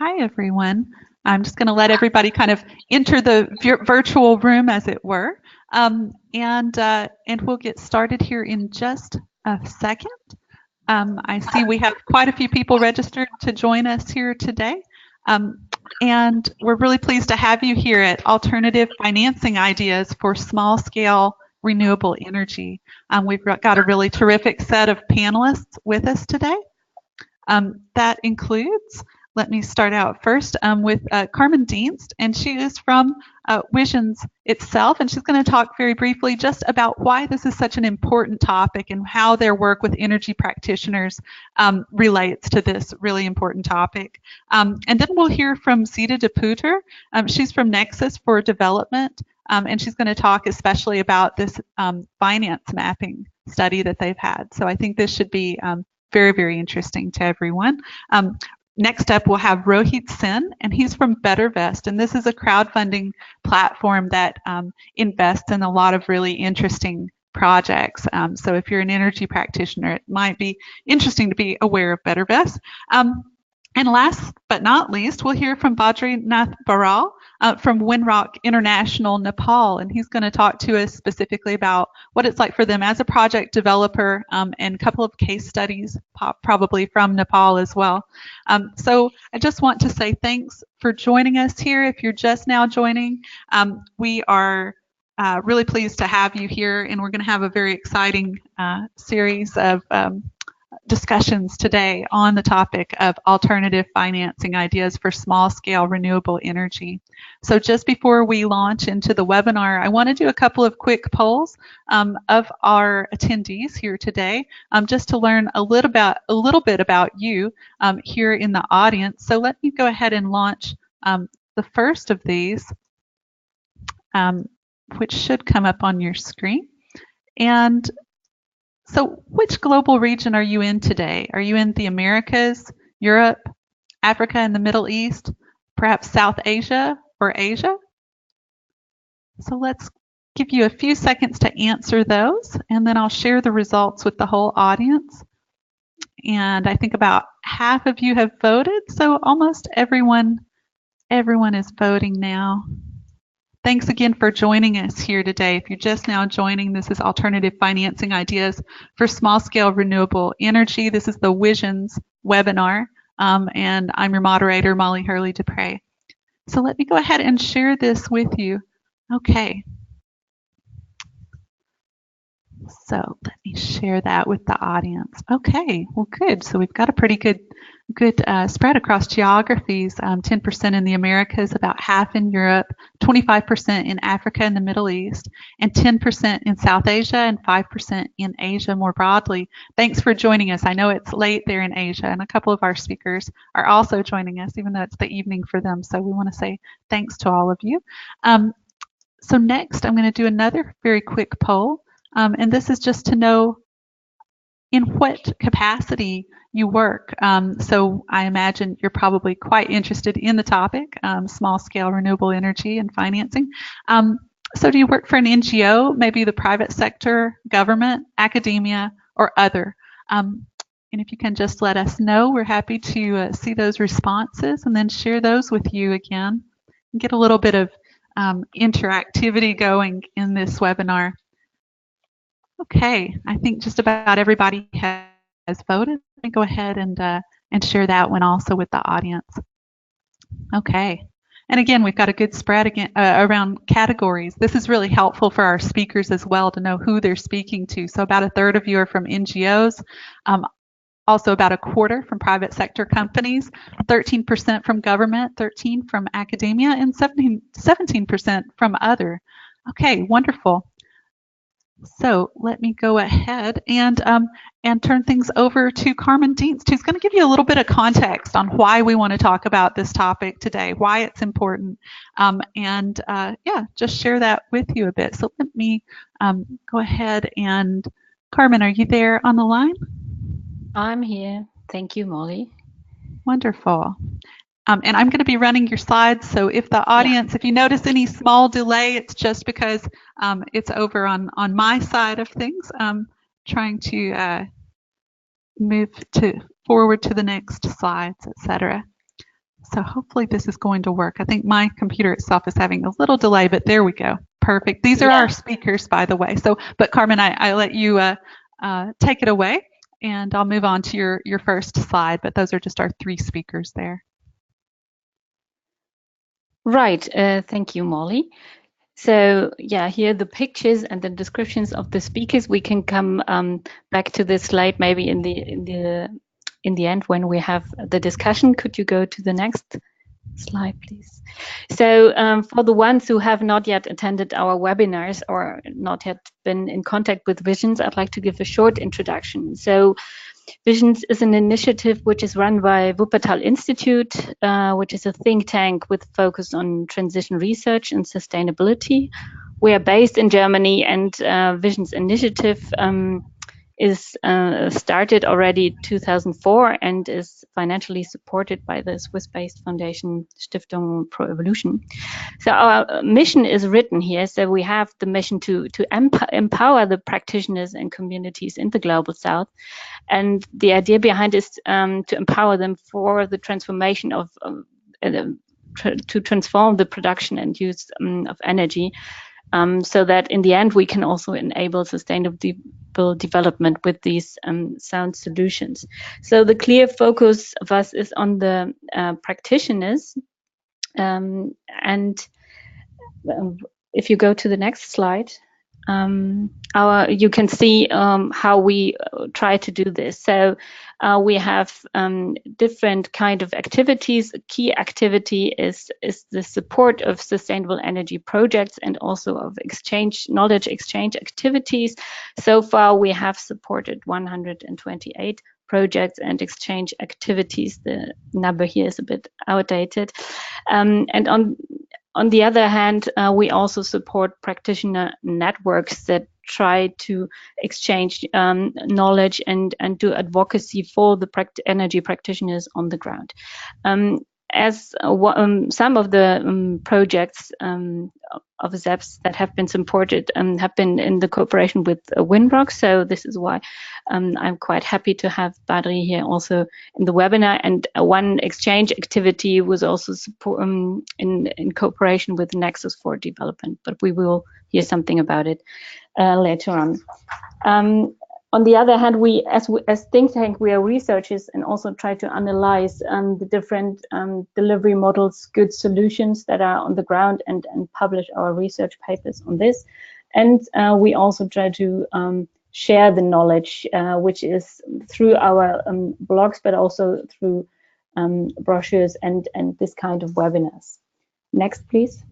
Hi, everyone. I'm just going to let everybody kind of enter the virtual room, as it were, and we'll get started here in just a second. I see we have quite a few people registered to join us here today, and we're really pleased to have you here at Alternative Financing Ideas for Small-Scale Renewable Energy. We've got a really terrific set of panelists with us today. That includes, let me start out first with Carmen Dienst, and she is from WISIONS itself, and she's going to talk very briefly just about why this is such an important topic and how their work with energy practitioners relates to this really important topic. And then we'll hear from Zita de Puter. She's from Nexus for Development, and she's going to talk especially about this finance mapping study that they've had. So I think this should be very, very interesting to everyone. Next up, we'll have Rohit Sen, and he's from bettervest, and this is a crowdfunding platform that invests in a lot of really interesting projects. So if you're an energy practitioner, it might be interesting to be aware of bettervest. And last but not least, we'll hear from Badri Nath Baral from Winrock International, Nepal, and he's going to talk to us specifically about what it's like for them as a project developer and a couple of case studies, probably from Nepal as well. So I just want to say thanks for joining us here. If you're just now joining, we are really pleased to have you here, and we're going to have a very exciting series of discussions today on the topic of alternative financing ideas for small-scale renewable energy. So just before we launch into the webinar, I want to do a couple of quick polls of our attendees here today, just to learn a little bit about you here in the audience. So let me go ahead and launch the first of these, which should come up on your screen. And so which global region are you in today? Are you in the Americas, Europe, Africa and the Middle East, perhaps South Asia or Asia? So let's give you a few seconds to answer those, and then I'll share the results with the whole audience. And I think about half of you have voted, so almost everyone is voting now. Thanks again for joining us here today. If you're just now joining, this is Alternative Financing Ideas for Small-Scale Renewable Energy. This is the WISIONS webinar, and I'm your moderator, Molly Hurley Depret. So let me go ahead and share this with you. Okay. So let me share that with the audience. Okay, well, good. So we've got a pretty good spread across geographies, 10% in the Americas, about half in Europe, 25% in Africa and the Middle East, and 10% in South Asia and 5% in Asia more broadly. Thanks for joining us. I know it's late there in Asia, and a couple of our speakers are also joining us, even though it's the evening for them. So we want to say thanks to all of you. So next, I'm going to do another very quick poll, and this is just to know in what capacity you work. So I imagine you're probably quite interested in the topic, small-scale renewable energy and financing. So do you work for an NGO, maybe the private sector, government, academia, or other? And if you can just let us know, we're happy to see those responses and then share those with you again and get a little bit of interactivity going in this webinar. Okay, I think just about everybody has voted. Let me go ahead and share that one also with the audience. Okay, and again, we've got a good spread again around categories. This is really helpful for our speakers as well to know who they're speaking to. So about a third of you are from NGOs, also about a quarter from private sector companies, 13% from government, 13% from academia, and 17% from other. Okay, wonderful. So let me go ahead and turn things over to Carmen Dienst, who's going to give you a little bit of context on why we want to talk about this topic today, why it's important, and just share that with you a bit. So let me go ahead and, Carmen, are you there on the line? I'm here. Thank you, Molly. Wonderful. And I'm going to be running your slides, so if the audience, if you notice any small delay, it's just because it's over on my side of things. Trying to move forward to the next slides, etc. So hopefully this is going to work. I think my computer itself is having a little delay, but there we go. Perfect. These are our speakers, by the way. So, but Carmen, I let you take it away, and I'll move on to your first slide. But those are just our 3 speakers there. Right. Thank you, Molly. So yeah, here are the pictures and the descriptions of the speakers. We can come back to this slide maybe in the end when we have the discussion. Could you go to the next slide, please? So for the ones who have not yet attended our webinars or not yet been in contact with Visions, I'd like to give a short introduction. So Visions is an initiative which is run by Wuppertal Institute, which is a think tank with focus on transition research and sustainability. We are based in Germany, and Visions initiative is started already 2004 and is financially supported by the Swiss-based foundation Stiftung Pro Evolution. So our mission is written here. So we have the mission to empower the practitioners and communities in the Global South. And the idea behind is to empower them for the transformation of, to transform the production and use of energy, so that in the end we can also enable sustainable development with these sound solutions. So the clear focus of us is on the practitioners. And if you go to the next slide, you can see how we try to do this. So we have different kind of activities. A key activity is the support of sustainable energy projects and also of knowledge exchange activities. So far, we have supported 128 projects and exchange activities. The number here is a bit outdated. And on the other hand, we also support practitioner networks that try to exchange knowledge and do advocacy for the energy practitioners on the ground. As some of the projects of ZEPs that have been supported have been in the cooperation with Winrock, so this is why I'm quite happy to have Badri here also in the webinar. And one exchange activity was also in cooperation with Nexus for Development, but we will hear something about it later on. On the other hand, we as think tank, we are researchers and also try to analyze the different delivery models, good solutions that are on the ground, and publish our research papers on this. And we also try to share the knowledge, which is through our blogs, but also through brochures and this kind of webinars. Next, please.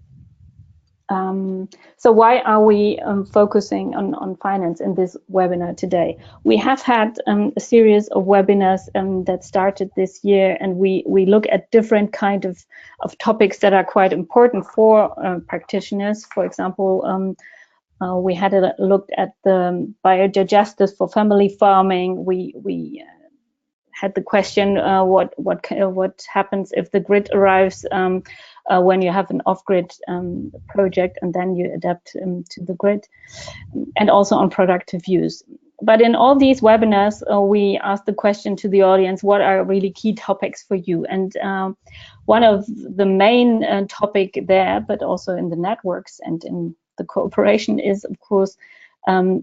So why are we focusing on finance in this webinar today? We have had a series of webinars that started this year, and we look at different kind of topics that are quite important for practitioners. For example, we had a look at the biodigesters for family farming. We had the question, what happens if the grid arrives when you have an off-grid project and then you adapt to the grid, and also on productive use. But in all these webinars, we ask the question to the audience, what are really key topics for you? And one of the main topic there, but also in the networks and in the cooperation, is of course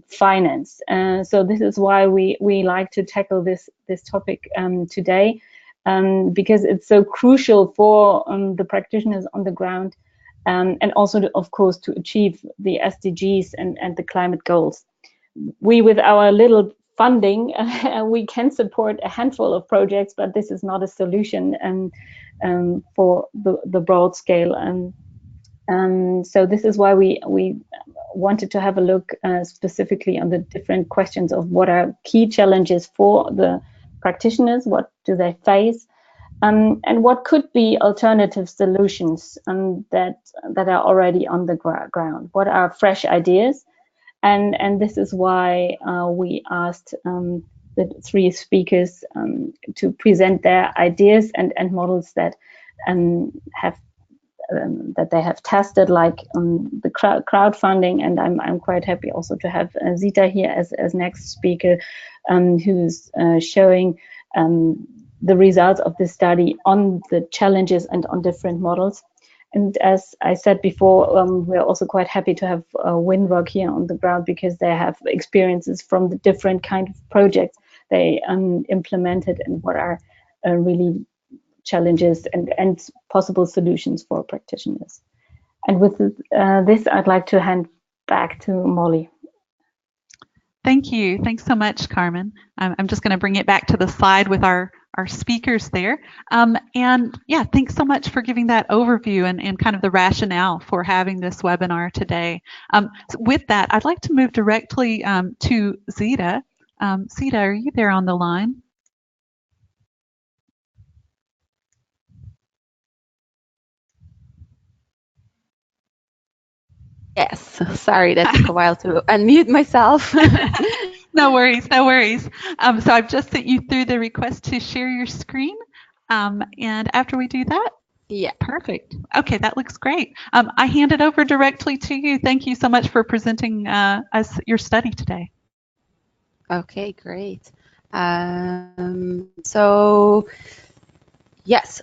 finance. So this is why we like to tackle this topic today, because it's so crucial for the practitioners on the ground, and also of course to achieve the SDGs and the climate goals. We, with our little funding, we can support a handful of projects, but this is not a solution for the broad scale. So this is why we wanted to have a look specifically on the different questions of what are key challenges for the practitioners, what do they face, and what could be alternative solutions that are already on the ground. What are fresh ideas? And this is why we asked the 3 speakers to present their ideas and models that that they have tested, like the crowdfunding. And I'm quite happy also to have Zita here as next speaker, who's showing the results of this study on the challenges and on different models. And as I said before, we're also quite happy to have Winrock here on the ground, because they have experiences from the different kind of projects they implemented and what are really challenges and possible solutions for practitioners. And with this, I'd like to hand back to Molly. Thank you. Thanks so much, Carmen. I'm just going to bring it back to the slide with our speakers there. And yeah, thanks so much for giving that overview and kind of the rationale for having this webinar today. So with that, I'd like to move directly to Zita. Zita, are you there on the line? Yes, sorry, that took a while to unmute myself. No worries, no worries. So I've just sent you through the request to share your screen. And after we do that, yeah, perfect. Okay, that looks great. I hand it over directly to you. Thank you so much for presenting us your study today. Okay, great. So yes,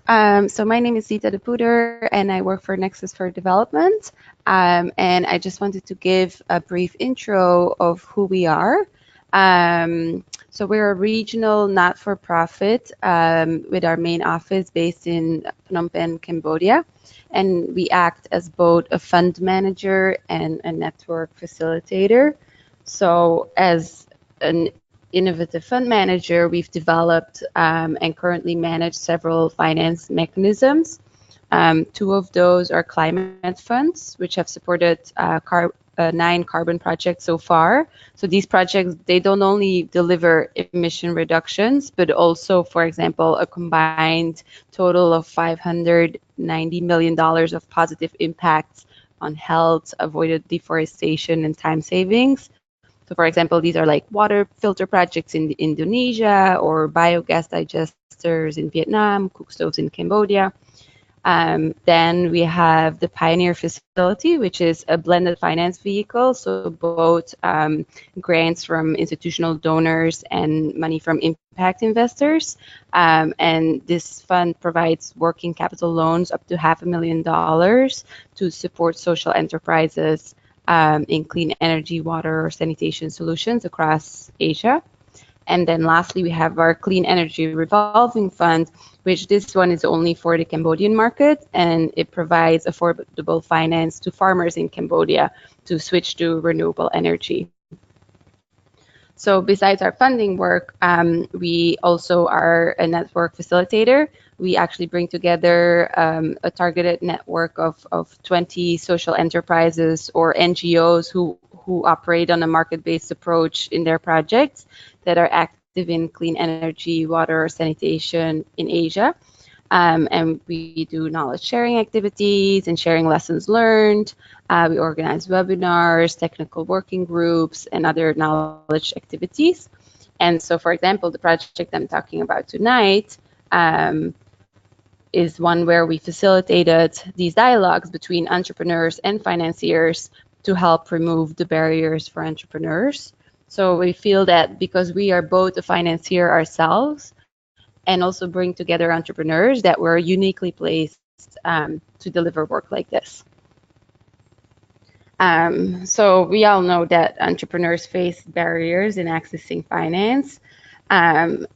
so my name is Zita de Poeder and I work for Nexus for Development. And I just wanted to give a brief intro of who we are. So we're a regional not-for-profit with our main office based in Phnom Penh, Cambodia. And we act as both a fund manager and a network facilitator. So as an innovative fund manager, we've developed and currently manage several finance mechanisms. Two of those are climate funds, which have supported 9 carbon projects so far. So these projects, they don't only deliver emission reductions, but also, for example, a combined total of $590 million of positive impacts on health, avoided deforestation, and time savings. So for example, these are like water filter projects in Indonesia, or biogas digesters in Vietnam, cook stoves in Cambodia. Then we have the Pioneer Facility, which is a blended finance vehicle. So both grants from institutional donors and money from impact investors. And this fund provides working capital loans up to $500,000 to support social enterprises in clean energy, water, or sanitation solutions across Asia. And then lastly, we have our Clean Energy Revolving Fund, which this one is only for the Cambodian market, and it provides affordable finance to farmers in Cambodia to switch to renewable energy. So besides our funding work, we also are a network facilitator. We actually bring together a targeted network of 20 social enterprises or NGOs who operate on a market-based approach in their projects that are active in clean energy, water, sanitation in Asia. And we do knowledge sharing activities and sharing lessons learned. We organize webinars, technical working groups, and other knowledge activities. And so, for example, the project I'm talking about tonight is one where we facilitated these dialogues between entrepreneurs and financiers to help remove the barriers for entrepreneurs. So we feel that because we are both a financier ourselves and also bring together entrepreneurs, that we're uniquely placed to deliver work like this. So we all know that entrepreneurs face barriers in accessing finance. And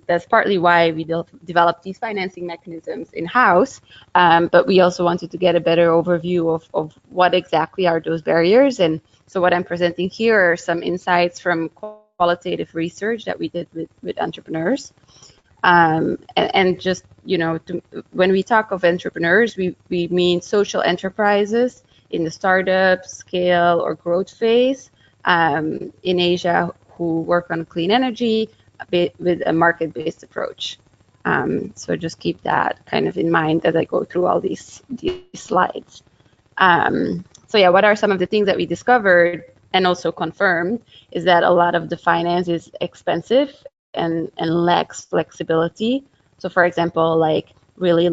that's partly why we developed these financing mechanisms in-house. But we also wanted to get a better overview of what exactly are those barriers. And so what I'm presenting here are some insights from qualitative research that we did with entrepreneurs. And just, you know, when we talk of entrepreneurs, we mean social enterprises in the startup, scale, or growth phase in Asia who work on clean energy with a market-based approach. So just keep that kind of in mind as I go through all these slides. So yeah, what are some of the things that we discovered and also confirmed is that a lot of the finance is expensive and lacks flexibility. So for example, like really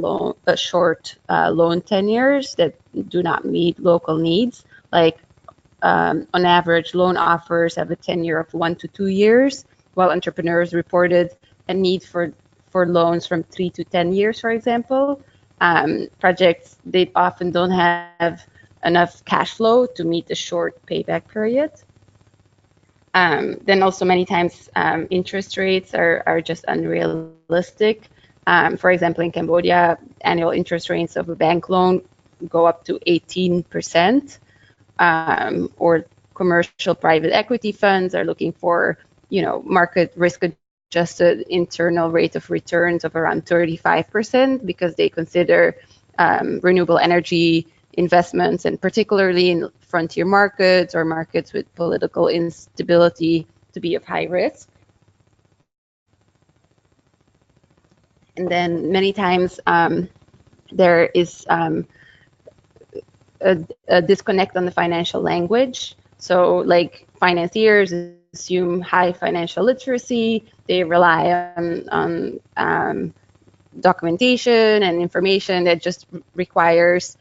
short loan tenures that do not meet local needs. Like on average, loan offers have a tenure of 1 to 2 years, while entrepreneurs reported a need for for loans from 3 to 10 years, for example. Projects, they often don't have enough cash flow to meet a short payback period. Then also many times interest rates are just unrealistic. For example, in Cambodia, annual interest rates of a bank loan go up to 18%, or commercial private equity funds are looking for, market risk adjusted internal rate of returns of around 35% because they consider renewable energy investments, and particularly in frontier markets or markets with political instability, to be of high risk. And then many times there is a disconnect on the financial language. So like financiers assume high financial literacy, they rely on documentation and information that just requires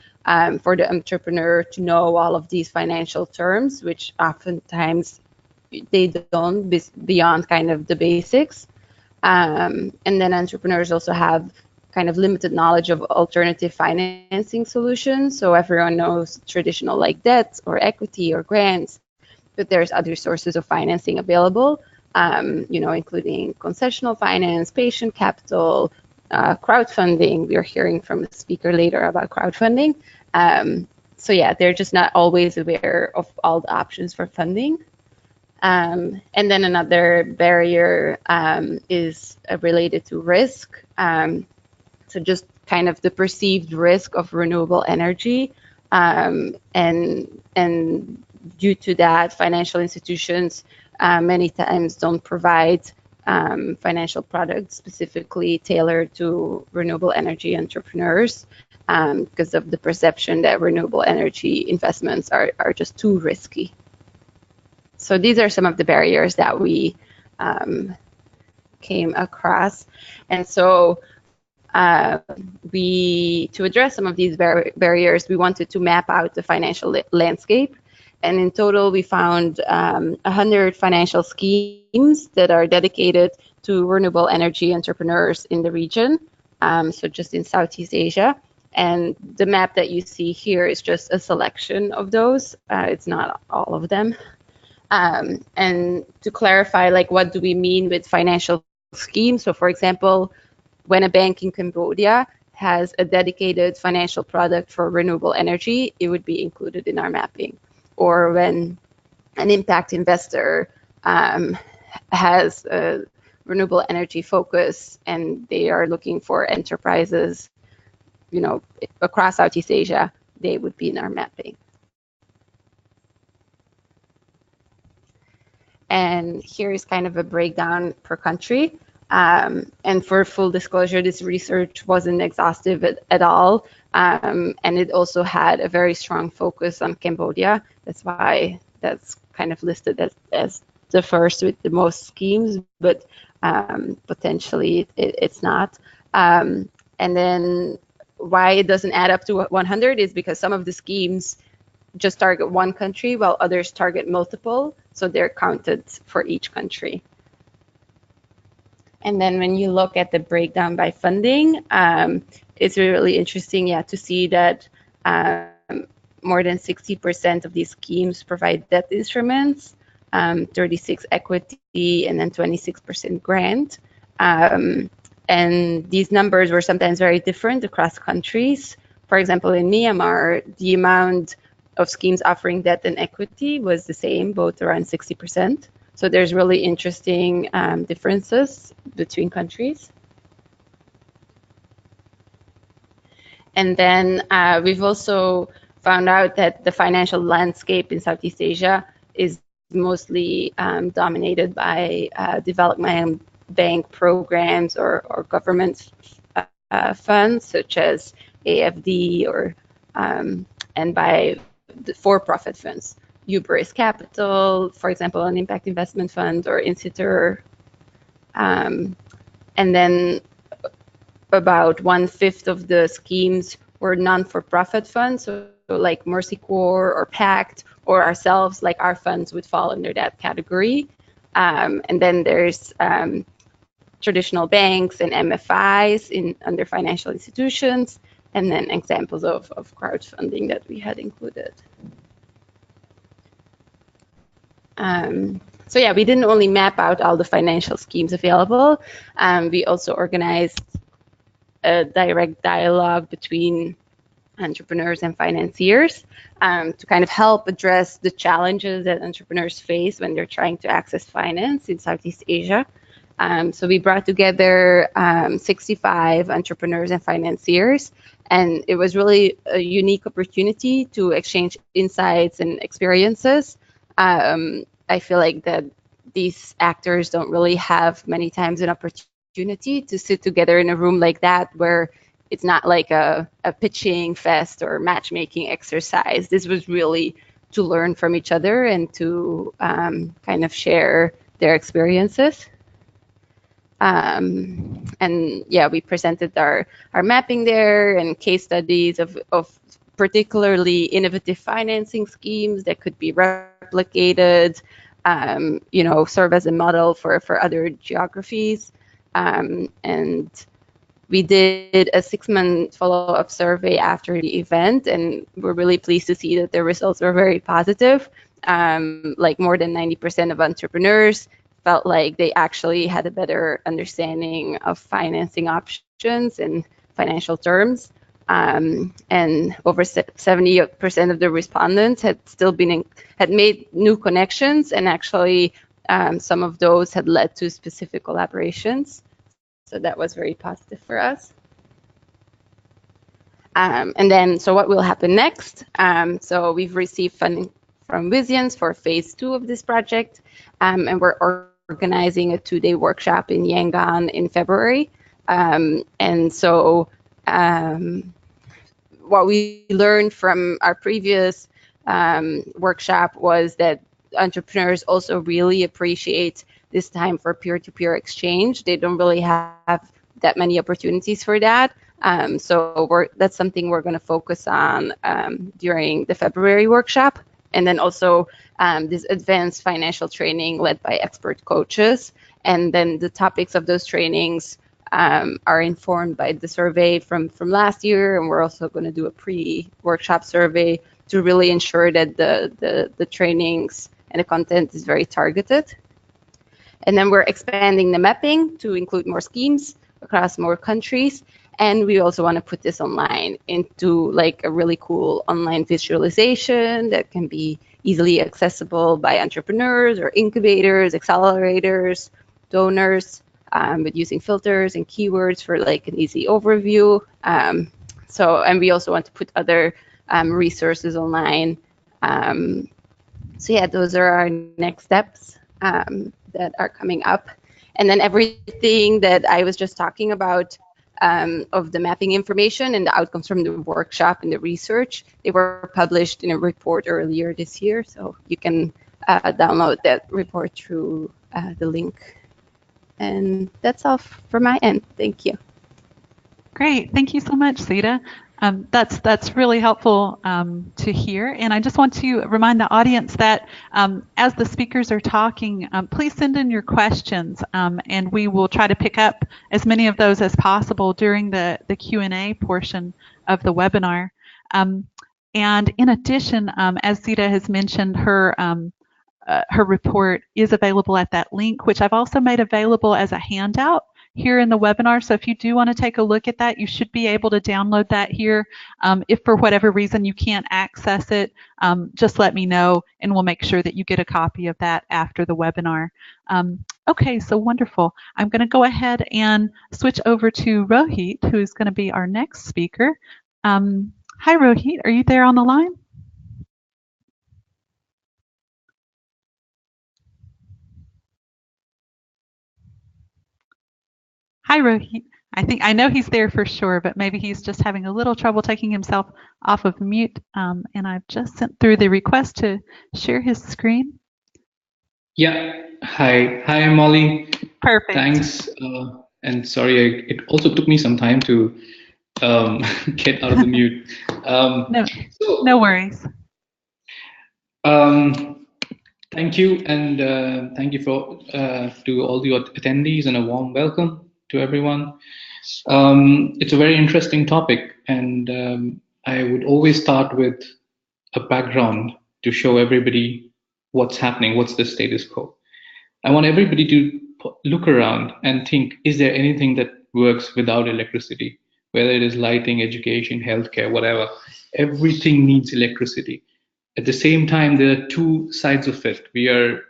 for the entrepreneur to know all of these financial terms, which oftentimes they don't, beyond kind of the basics. And then entrepreneurs also have kind of limited knowledge of alternative financing solutions. So everyone knows traditional like debt or equity or grants, but there's other sources of financing available, including concessional finance, patient capital, crowdfunding. We're hearing from a speaker later about crowdfunding. So yeah, they're just not always aware of all the options for funding. And then another barrier is related to risk. So just kind of the perceived risk of renewable energy. And due to that, financial institutions many times don't provide financial products specifically tailored to renewable energy entrepreneurs because of the perception that renewable energy investments are just too risky. So these are some of the barriers that we came across. And so to address some of these barriers, we wanted to map out the financial landscape. And in total, we found 100 financial schemes that are dedicated to renewable energy entrepreneurs in the region, so just in Southeast Asia. And the map that you see here is just a selection of those. It's not all of them. And to clarify, like, what do we mean with financial schemes? So for example, when a bank in Cambodia has a dedicated financial product for renewable energy, it would be included in our mapping. Or when an impact investor has a renewable energy focus and they are looking for enterprises, across Southeast Asia, they would be in our mapping. And here is kind of a breakdown per country. And for full disclosure, this research wasn't exhaustive at all. And it also had a very strong focus on Cambodia. That's why that's kind of listed as the first with the most schemes, but potentially it's not. And then why it doesn't add up to 100 is because some of the schemes just target one country while others target multiple. So they're counted for each country. And then when you look at the breakdown by funding, it's really interesting, to see that more than 60% of these schemes provide debt instruments, 36% equity, and then 26% grant. And these numbers were sometimes very different across countries. For example, in Myanmar, the amount of schemes offering debt and equity was the same, both around 60%. So there's really interesting differences between countries. And then we've also found out that the financial landscape in Southeast Asia is mostly dominated by development bank programs or government funds such as AFD or and by the for-profit funds. Uberis Capital, for example, an impact investment fund, or Undeterred. And then about 1/5 of the schemes were non-for-profit funds, so like Mercy Corps or PACT or ourselves, like our funds would fall under that category. And then there's traditional banks and MFIs under financial institutions, and then examples of crowdfunding that we had included. So yeah, we didn't only map out all the financial schemes available, we also organized a direct dialogue between entrepreneurs and financiers to kind of help address the challenges that entrepreneurs face when they're trying to access finance in Southeast Asia. So we brought together 65 entrepreneurs and financiers, and it was really a unique opportunity to exchange insights and experiences. I feel like that these actors don't really have many times an opportunity to sit together in a room like that, where it's not like a pitching fest or matchmaking exercise. This was really to learn from each other and to kind of share their experiences. And yeah, we presented our mapping there and case studies of particularly innovative financing schemes that could be replicated, you know, serve as a model for other geographies. And we did a 6-month follow-up survey after the event, and we're really pleased to see that the results were very positive. Like more than 90% of entrepreneurs felt like they actually had a better understanding of financing options and financial terms. And over 70% of the respondents had made new connections, and actually some of those had led to specific collaborations. So that was very positive for us. And then, so what will happen next? So we've received funding from WISIONS for phase 2 of this project, and we're organizing a 2-day workshop in Yangon in February. And so what we learned from our previous workshop was that entrepreneurs also really appreciate this time for peer-to-peer exchange. They don't really have that many opportunities for that. So that's something we're going to focus on during the February workshop. And then also this advanced financial training led by expert coaches. And then the topics of those trainings are informed by the survey from last year. And we're also going to do a pre-workshop survey to really ensure that the trainings and the content is very targeted. And then we're expanding the mapping to include more schemes across more countries. And we also want to put this online into like a really cool online visualization that can be easily accessible by entrepreneurs or incubators, accelerators, donors, with using filters and keywords for like an easy overview. And we also want to put other resources online. So yeah, those are our next steps that are coming up. And then everything that I was just talking about of the mapping information and the outcomes from the workshop and the research, they were published in a report earlier this year. So you can download that report through the link. And that's all from my end. Thank you. Great. Thank you so much, Sita. That's really helpful to hear. And I just want to remind the audience that as the speakers are talking, please send in your questions, and we will try to pick up as many of those as possible during the Q&A portion of the webinar. And in addition, as Sita has mentioned, her report is available at that link, which I've also made available as a handout here in the webinar. So if you do want to take a look at that, you should be able to download that here. If for whatever reason you can't access it, just let me know and we'll make sure that you get a copy of that after the webinar. Okay, so wonderful. I'm going to go ahead and switch over to Rohit, who is going to be our next speaker. Hi, Rohit. Are you there on the line? Hi, Rohit. I know he's there for sure, but maybe he's just having a little trouble taking himself off of mute. And I've just sent through the request to share his screen. Yeah. Hi, Molly. Perfect. Thanks. And sorry, it also took me some time to get out of the mute. No worries. Thank you, and thank you for to all the attendees, and a warm welcome to everyone. It's a very interesting topic, and I would always start with a background to show everybody what's happening, what's the status quo. I want everybody to look around and think, is there anything that works without electricity? Whether it is lighting, education, healthcare, whatever, everything needs electricity. At the same time, there are two sides of it. We are,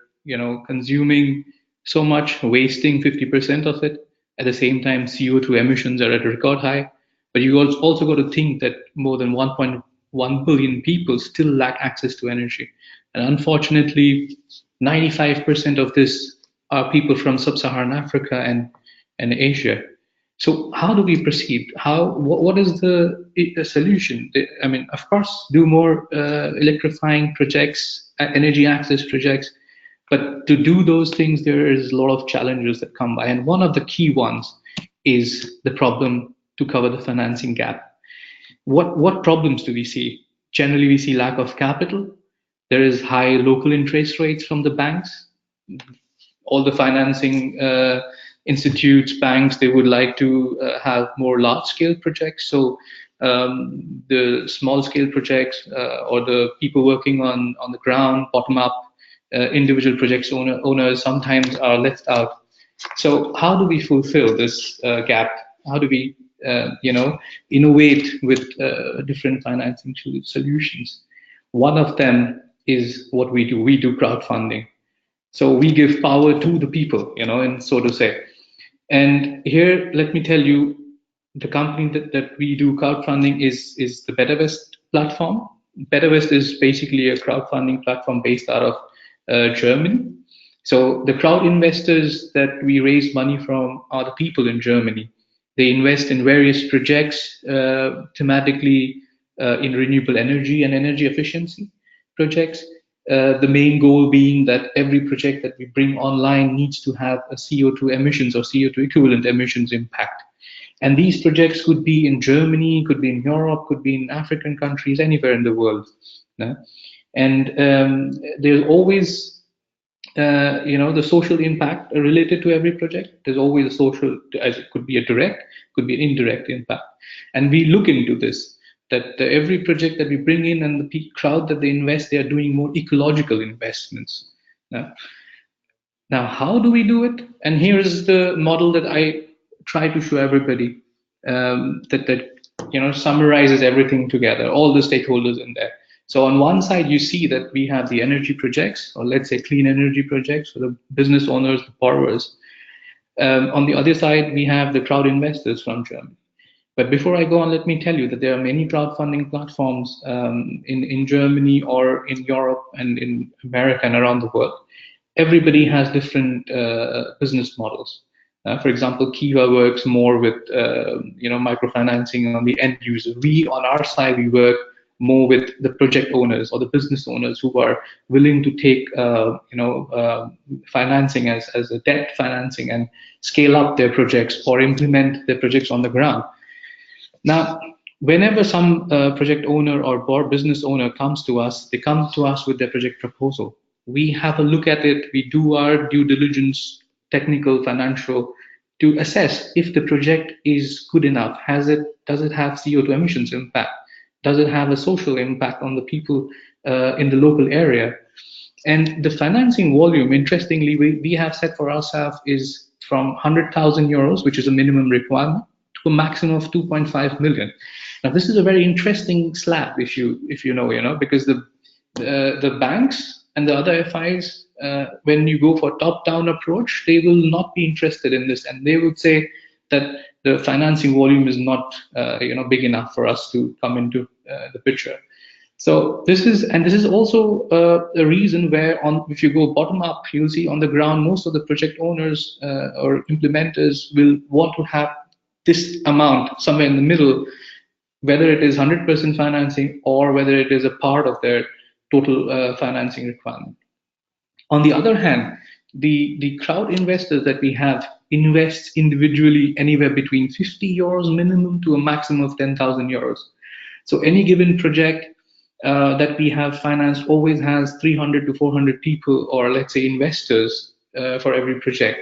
consuming so much, wasting 50% of it. At the same time, CO2 emissions are at a record high. But you also got to think that more than 1.1 billion people still lack access to energy. And unfortunately, 95% of this are people from sub-Saharan Africa and Asia. So how do we proceed? What is the solution? I mean, of course, do more electrifying projects, energy access projects, but to do those things, there is a lot of challenges that come by. And one of the key ones is the problem to cover the financing gap. What problems do we see? Generally, we see lack of capital. There is high local interest rates from the banks. All the financing institutes, banks, they would like to have more large-scale projects. So the small-scale projects or the people working on the ground, bottom-up, individual projects owners sometimes are left out. So how do we fulfill this gap? How do we, innovate with different financing solutions? One of them is what we do. We do crowdfunding. So we give power to the people, and so to say. And here, let me tell you, the company that we do crowdfunding is the bettervest platform. Bettervest is basically a crowdfunding platform based out of Germany. So the crowd investors that we raise money from are the people in Germany. They invest in various projects, thematically in renewable energy and energy efficiency projects. The main goal being that every project that we bring online needs to have a CO2 emissions or CO2 equivalent emissions impact. And these projects could be in Germany, could be in Europe, could be in African countries, anywhere in the world. And there's always, the social impact related to every project. There's always a social, as it could be a direct, could be an indirect impact. And we look into this, that every project that we bring in and the peak crowd that they invest, they are doing more ecological investments. Now, how do we do it? And here is the model that I try to show everybody, that summarizes everything together, all the stakeholders in there. So on one side, you see that we have the energy projects, or let's say clean energy projects for the business owners, the borrowers. On the other side, we have the crowd investors from Germany. But before I go on, let me tell you that there are many crowdfunding platforms in Germany or in Europe and in America and around the world. Everybody has different business models. For example, Kiva works more with microfinancing on the end user. We, on our side, we work more with the project owners or the business owners who are willing to take financing as a debt financing and scale up their projects or implement their projects on the ground. Now, whenever some project owner or business owner comes to us, they come to us with their project proposal. We have a look at it. We do our due diligence, technical, financial, to assess if the project is good enough. Does it have CO2 emissions impact? Does it have a social impact on the people in the local area? And the financing volume, interestingly, we have set for ourselves is from 100,000 euros, which is a minimum requirement, to a maximum of 2.5 million. Now, this is a very interesting slab, if you know, because the banks and the other FIs, when you go for top-down approach, they will not be interested in this, and they would say that the financing volume is not, big enough for us to come into the picture. So this is also a reason where, if you go bottom up, you'll see on the ground most of the project owners or implementers will want to have this amount somewhere in the middle, whether it is 100% financing or whether it is a part of their total financing requirement. On the other hand, the crowd investors that we have invest individually anywhere between 50 euros minimum to a maximum of 10,000 euros. So any given project, that we have financed always has 300 to 400 people, or let's say investors, for every project.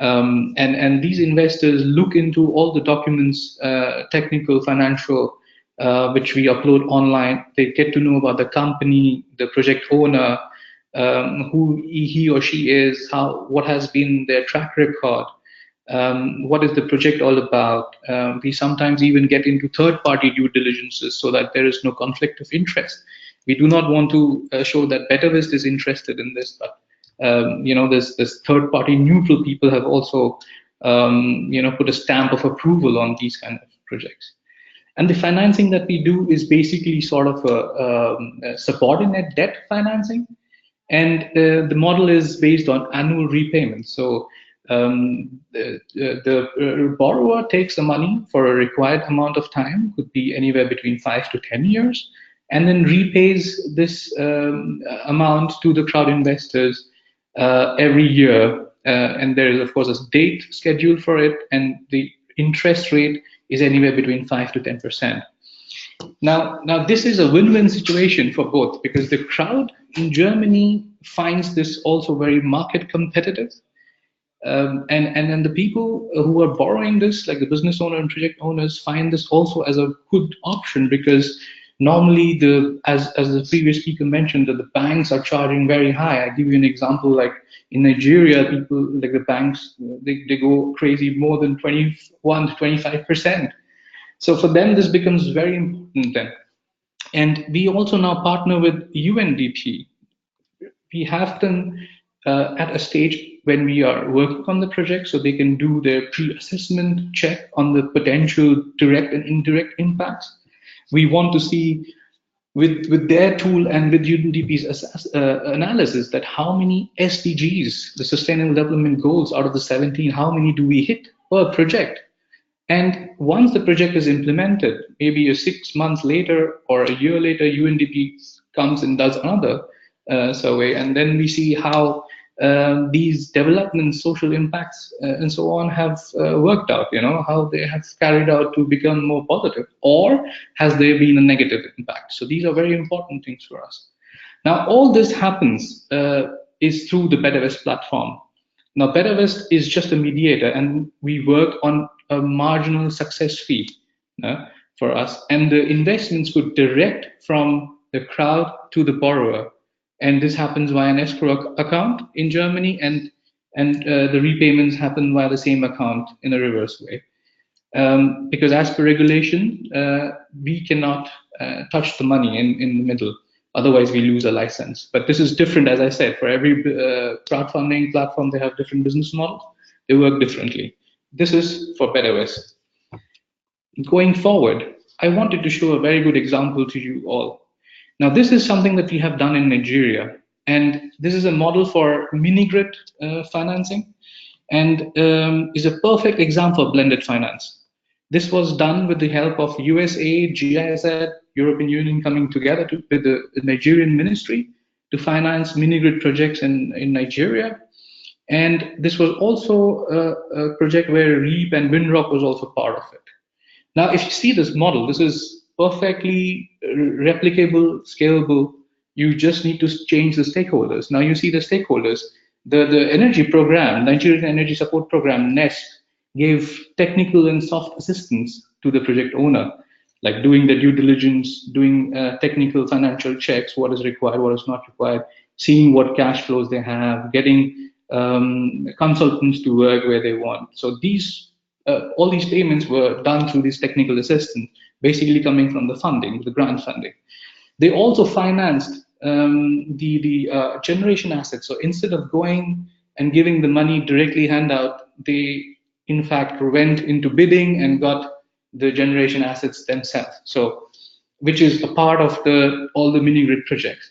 And these investors look into all the documents, technical, financial, which we upload online. They get to know about the company, the project owner, who he or she is, what has been their track record, what is the project all about. We sometimes even get into third-party due diligences so that there is no conflict of interest. We do not want to show that bettervest is interested in this, but this third-party neutral people have also put a stamp of approval on these kind of projects. And the financing that we do is basically sort of a subordinate debt financing, and the model is based on annual repayments. So the borrower takes the money for a required amount of time, could be anywhere between 5 to 10 years, and then repays this amount to the crowd investors every year. And there is, of course, a date scheduled for it, and the interest rate is anywhere between 5 to 10%. Now this is a win-win situation for both, because the crowd in Germany finds this also very market competitive. And then the people who are borrowing this, like the business owner and project owners, find this also as a good option, because normally as the previous speaker mentioned, that the banks are charging very high. I give you an example, like in Nigeria, people, like the banks, they go crazy, more than 21 to 25%. So for them, this becomes very important then. And we also now partner with UNDP. We have them at a stage when we are working on the project, so they can do their pre-assessment check on the potential direct and indirect impacts. We want to see with their tool and with UNDP's analysis that how many SDGs, the Sustainable Development Goals, out of the 17, how many do we hit per project? And once the project is implemented, maybe 6 months later or a year later, UNDP comes and does another survey, and then we see how these developments, social impacts, and so on have worked out, how they have carried out to become more positive, or has there been a negative impact? So these are very important things for us. Now, all this happens is through the bettervest platform. Now, bettervest is just a mediator, and we work on a marginal success fee for us, and the investments go direct from the crowd to the borrower. And this happens via an escrow account in Germany, and the repayments happen via the same account in a reverse way. Because as per regulation, we cannot touch the money in the middle. Otherwise, we lose a license. But this is different, as I said. For every crowdfunding platform, they have different business models. They work differently. This is for bettervest. Going forward, I wanted to show a very good example to you all. Now, this is something that we have done in Nigeria, and this is a model for Minigrid financing, and is a perfect example of blended finance. This was done with the help of USA, GIZ, European Union coming together with the Nigerian ministry to finance Minigrid projects in Nigeria. And this was also a project where REAP and Winrock was also part of it. Now, if you see this model, this is perfectly replicable, scalable. You just need to change the stakeholders. Now you see the stakeholders. The energy program, Nigerian Energy Support Program, NEST, gave technical and soft assistance to the project owner, like doing the due diligence, doing technical financial checks, what is required, what is not required, seeing what cash flows they have, getting consultants to work where they want. So these all these payments were done through this technical assistance, basically coming from the funding, the grant funding. They also financed the generation assets. So instead of going and giving the money directly handout, they in fact went into bidding and got the generation assets themselves. So, which is a part of all the mini-grid projects.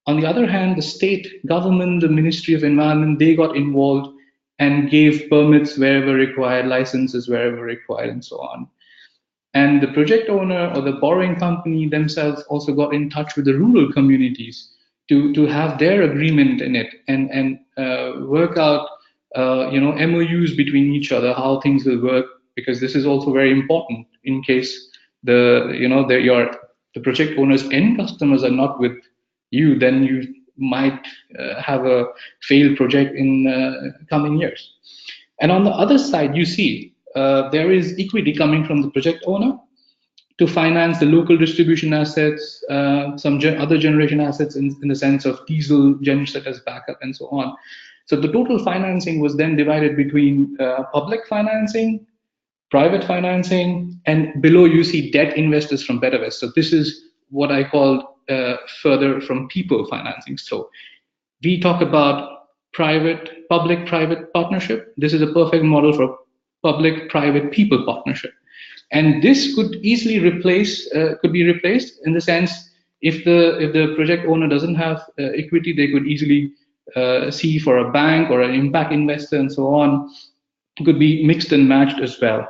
On the other hand, the state government, the Ministry of Environment, they got involved and gave permits wherever required, licenses wherever required, and so on. And the project owner or the borrowing company themselves also got in touch with the rural communities to have their agreement in it and work out MOUs between each other, how things will work, because this is also very important in case your the project owner's end customers are not with you, then you might have a failed project in coming years. And on the other side, you see there is equity coming from the project owner to finance the local distribution assets, some other generation assets in the sense of diesel genset as backup and so on. So the total financing was then divided between public financing, private financing, and below you see debt investors from bettervest. So this is what I call further from people financing. So we talk about public-private partnership. This is a perfect model for public-private people partnership. And this could easily be replaced in the sense if the project owner doesn't have equity, they could easily see for a bank or an impact investor and so on. It could be mixed and matched as well.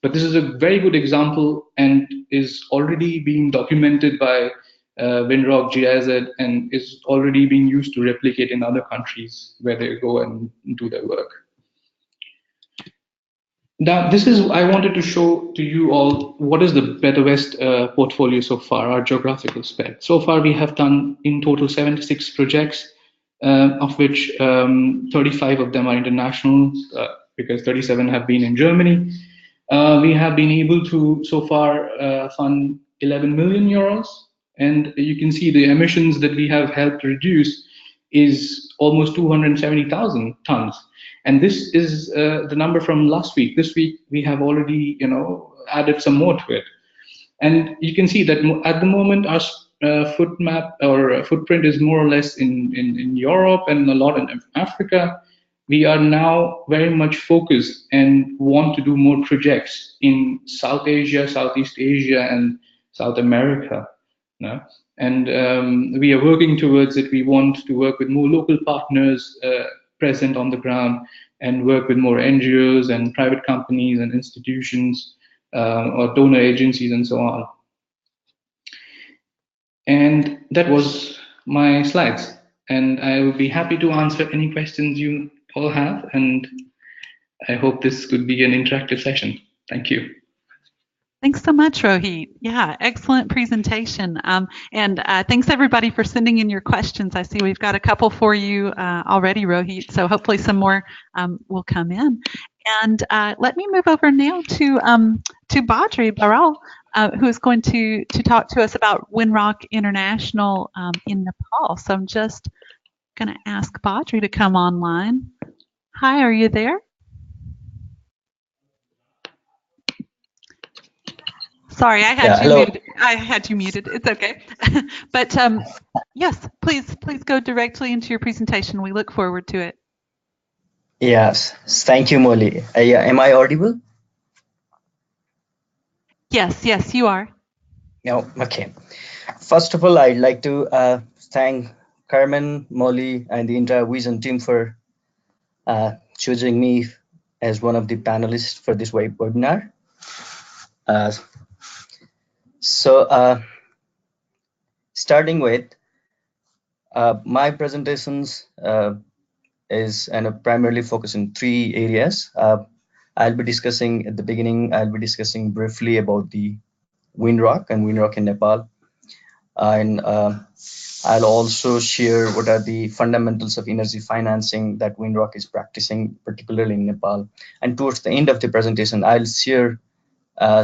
But this is a very good example and is already being documented by Winrock, GIZ, and is already being used to replicate in other countries where they go and do their work. Now, I wanted to show to you all what is the bettervest portfolio so far, our geographical spread. So far, we have done in total 76 projects, of which 35 of them are international, because 37 have been in Germany. We have been able to, so far, fund 11 million euros. And you can see the emissions that we have helped reduce is almost 270,000 tons. And this is the number from last week. This week, we have already, added some more to it. And you can see that at the moment, our footprint is more or less in Europe and a lot in Africa. We are now very much focused and want to do more projects in South Asia, Southeast Asia, and South America. And we are working towards it. We want to work with more local partners present on the ground and work with more NGOs and private companies and institutions or donor agencies and so on. And that was my slides. And I will be happy to answer any questions you all have. And I hope this could be an interactive session. Thank you. Thanks so much, Rohit. Yeah, excellent presentation. And thanks everybody for sending in your questions. I see we've got a couple for you already, Rohit. So hopefully some more will come in. And let me move over now to Badri, Baral, who's going to talk to us about Winrock International in Nepal. So I'm just going to ask Badri to come online. Hi, are you there? Sorry, I had you muted. I had you muted. It's okay. But yes, please go directly into your presentation. We look forward to it. Yes, thank you, Molly. Am I audible? Yes, you are. No, okay. First of all, I'd like to thank Carmen, Molly, and the entire Vision team for choosing me as one of the panelists for this webinar. So starting with my presentations is primarily focused in three areas. I'll be discussing at the beginning, I'll be discussing briefly about the Winrock and Winrock in Nepal. And I'll also share what are the fundamentals of energy financing that Winrock is practicing, particularly in Nepal. And towards the end of the presentation, I'll share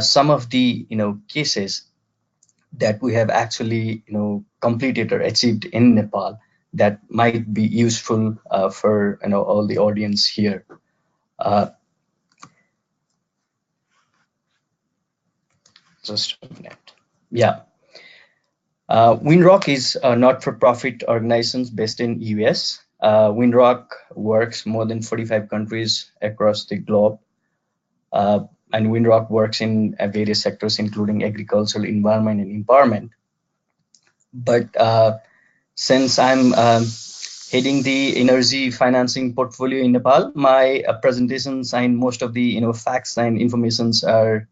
some of the cases that we have actually completed or achieved in Nepal that might be useful for all the audience here. Just a minute. Yeah. Winrock is a not-for-profit organization based in US. Winrock works more than 45 countries across the globe. And Winrock works in various sectors, including agriculture, environment, and empowerment. But since I'm heading the energy financing portfolio in Nepal, my presentations and most of the facts and informations are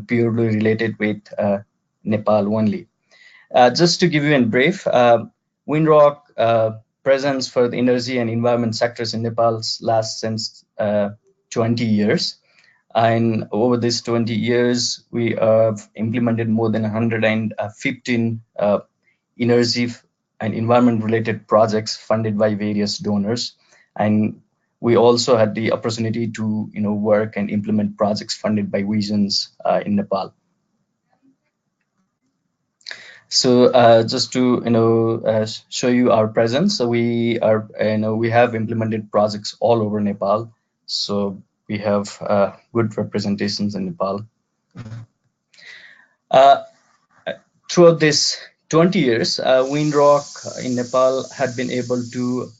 purely related with Nepal only. Just to give you a brief, Winrock presence for the energy and environment sectors in Nepal lasts since 20 years. And over these 20 years, we have implemented more than 115 energy and environment related projects funded by various donors. And we also had the opportunity to work and implement projects funded by WISIONS in Nepal. So just to show you our presence, so we are we have implemented projects all over Nepal. So we have good representations in Nepal. Throughout this 20 years, Winrock in Nepal had been able to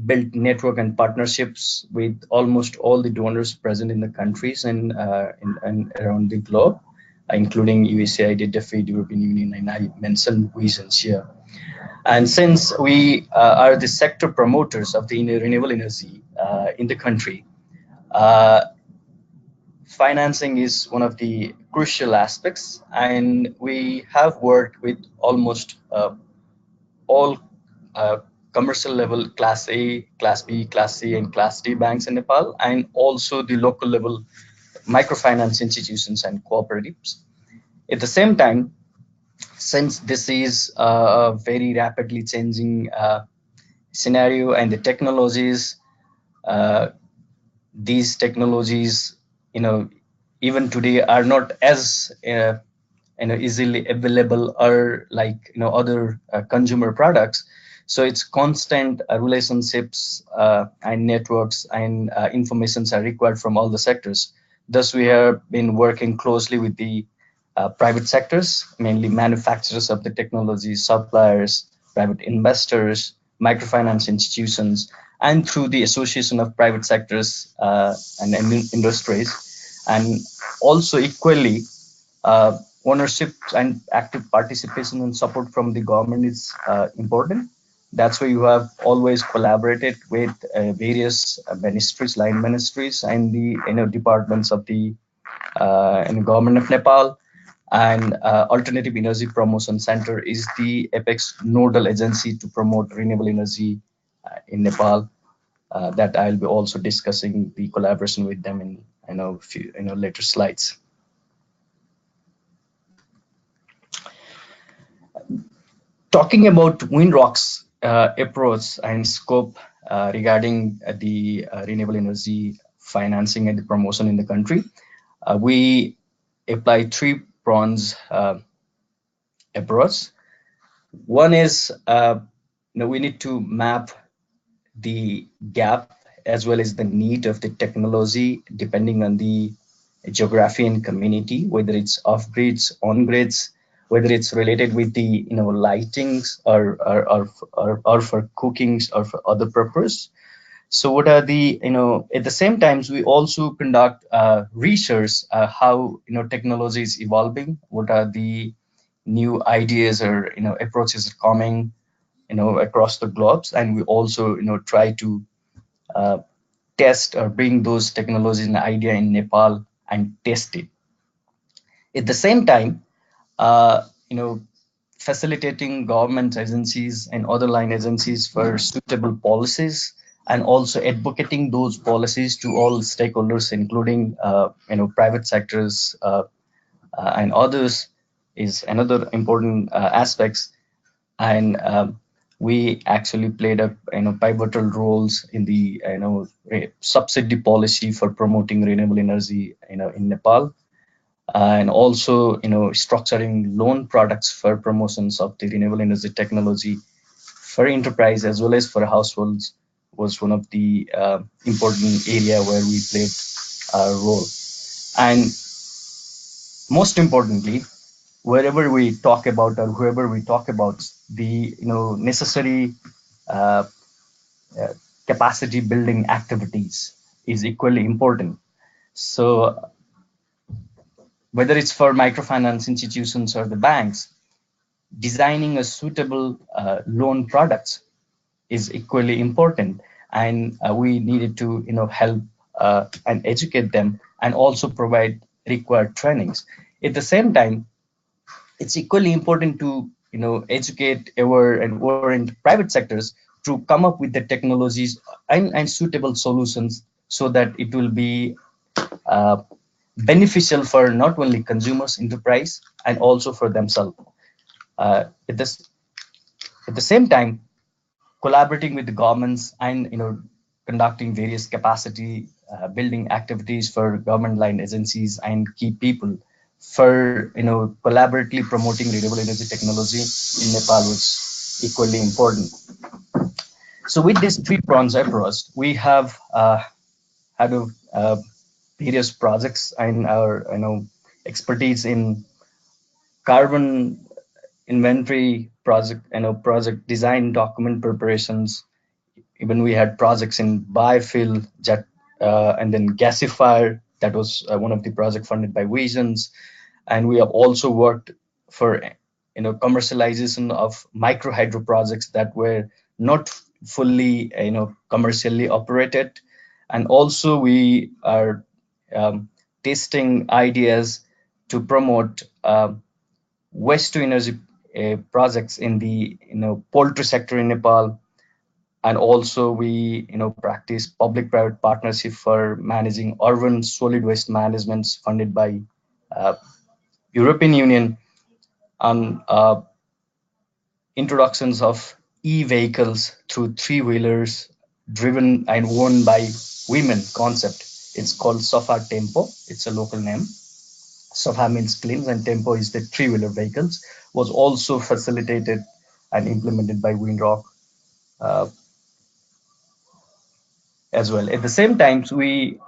build network and partnerships with almost all the donors present in the countries and around the globe, including USAID, Depret, European Union, and I mentioned WISIONS here. And since we are the sector promoters of the renewable energy in the country, financing is one of the crucial aspects, and we have worked with almost all commercial level Class A, Class B, Class C, and Class D banks in Nepal, and also the local level microfinance institutions and cooperatives. At the same time, since this is a very rapidly changing scenario and the technologies, these technologies, even today are not as easily available or like other consumer products. So it's constant relationships and networks and informations are required from all the sectors. Thus, we have been working closely with the private sectors, mainly manufacturers of the technology, suppliers, private investors, microfinance institutions, and through the association of private sectors and industries. And also equally, ownership and active participation and support from the government is important. That's why you have always collaborated with various ministries, line ministries, and the departments of the government of Nepal. And Alternative Energy Promotion Center is the apex nodal agency to promote renewable energy in Nepal. That I'll be also discussing the collaboration with them in few later slides. Talking about Winrock's approach and scope regarding the renewable energy financing and the promotion in the country, we apply three-pronged approach. One is we need to map the gap as well as the need of the technology depending on the geography and community, whether it's off grids, on grids, whether it's related with the lightings or for cookings or for other purpose. So what are the at the same times we also conduct research how technology is evolving, what are the new ideas or approaches coming across the globes, and we also try to test or bring those technologies and idea in Nepal and test it. At the same time, facilitating government agencies and other line agencies for suitable policies, and also advocating those policies to all stakeholders, including private sectors and others, is another important aspects. And we actually played a pivotal roles in the subsidy policy for promoting renewable energy in Nepal. And also structuring loan products for promotions of the renewable energy technology for enterprise as well as for households was one of the important area where we played a role. And most importantly, wherever we talk about or whoever we talk about, the necessary capacity building activities is equally important. So whether it's for microfinance institutions or the banks, designing a suitable loan products is equally important, and we needed to help and educate them and also provide required trainings. At the same time, it's equally important to educate our and private sectors to come up with the technologies and suitable solutions so that it will be beneficial for not only consumers, enterprise, and also for themselves. At the same time, collaborating with the governments and conducting various capacity building activities for government line agencies and key people for collaboratively promoting renewable energy technology in Nepal was equally important. So with this three-pronged approach, we have had various projects and our expertise in carbon inventory project, project design, document preparations. Even we had projects in biofuel, jet, and then gasifier. That was one of the projects funded by WISIONS. And we have also worked for commercialization of micro hydro projects that were not fully commercially operated. And also we are testing ideas to promote waste to energy projects in the poultry sector in Nepal. And also we practice public-private partnership for managing urban solid waste management funded by European Union, on introductions of e-vehicles through three-wheelers driven and owned by women concept. It's called Sofa Tempo. It's a local name. Sofa means clean and Tempo is the three-wheeler vehicles, was also facilitated and implemented by Winrock as well. At the same time, we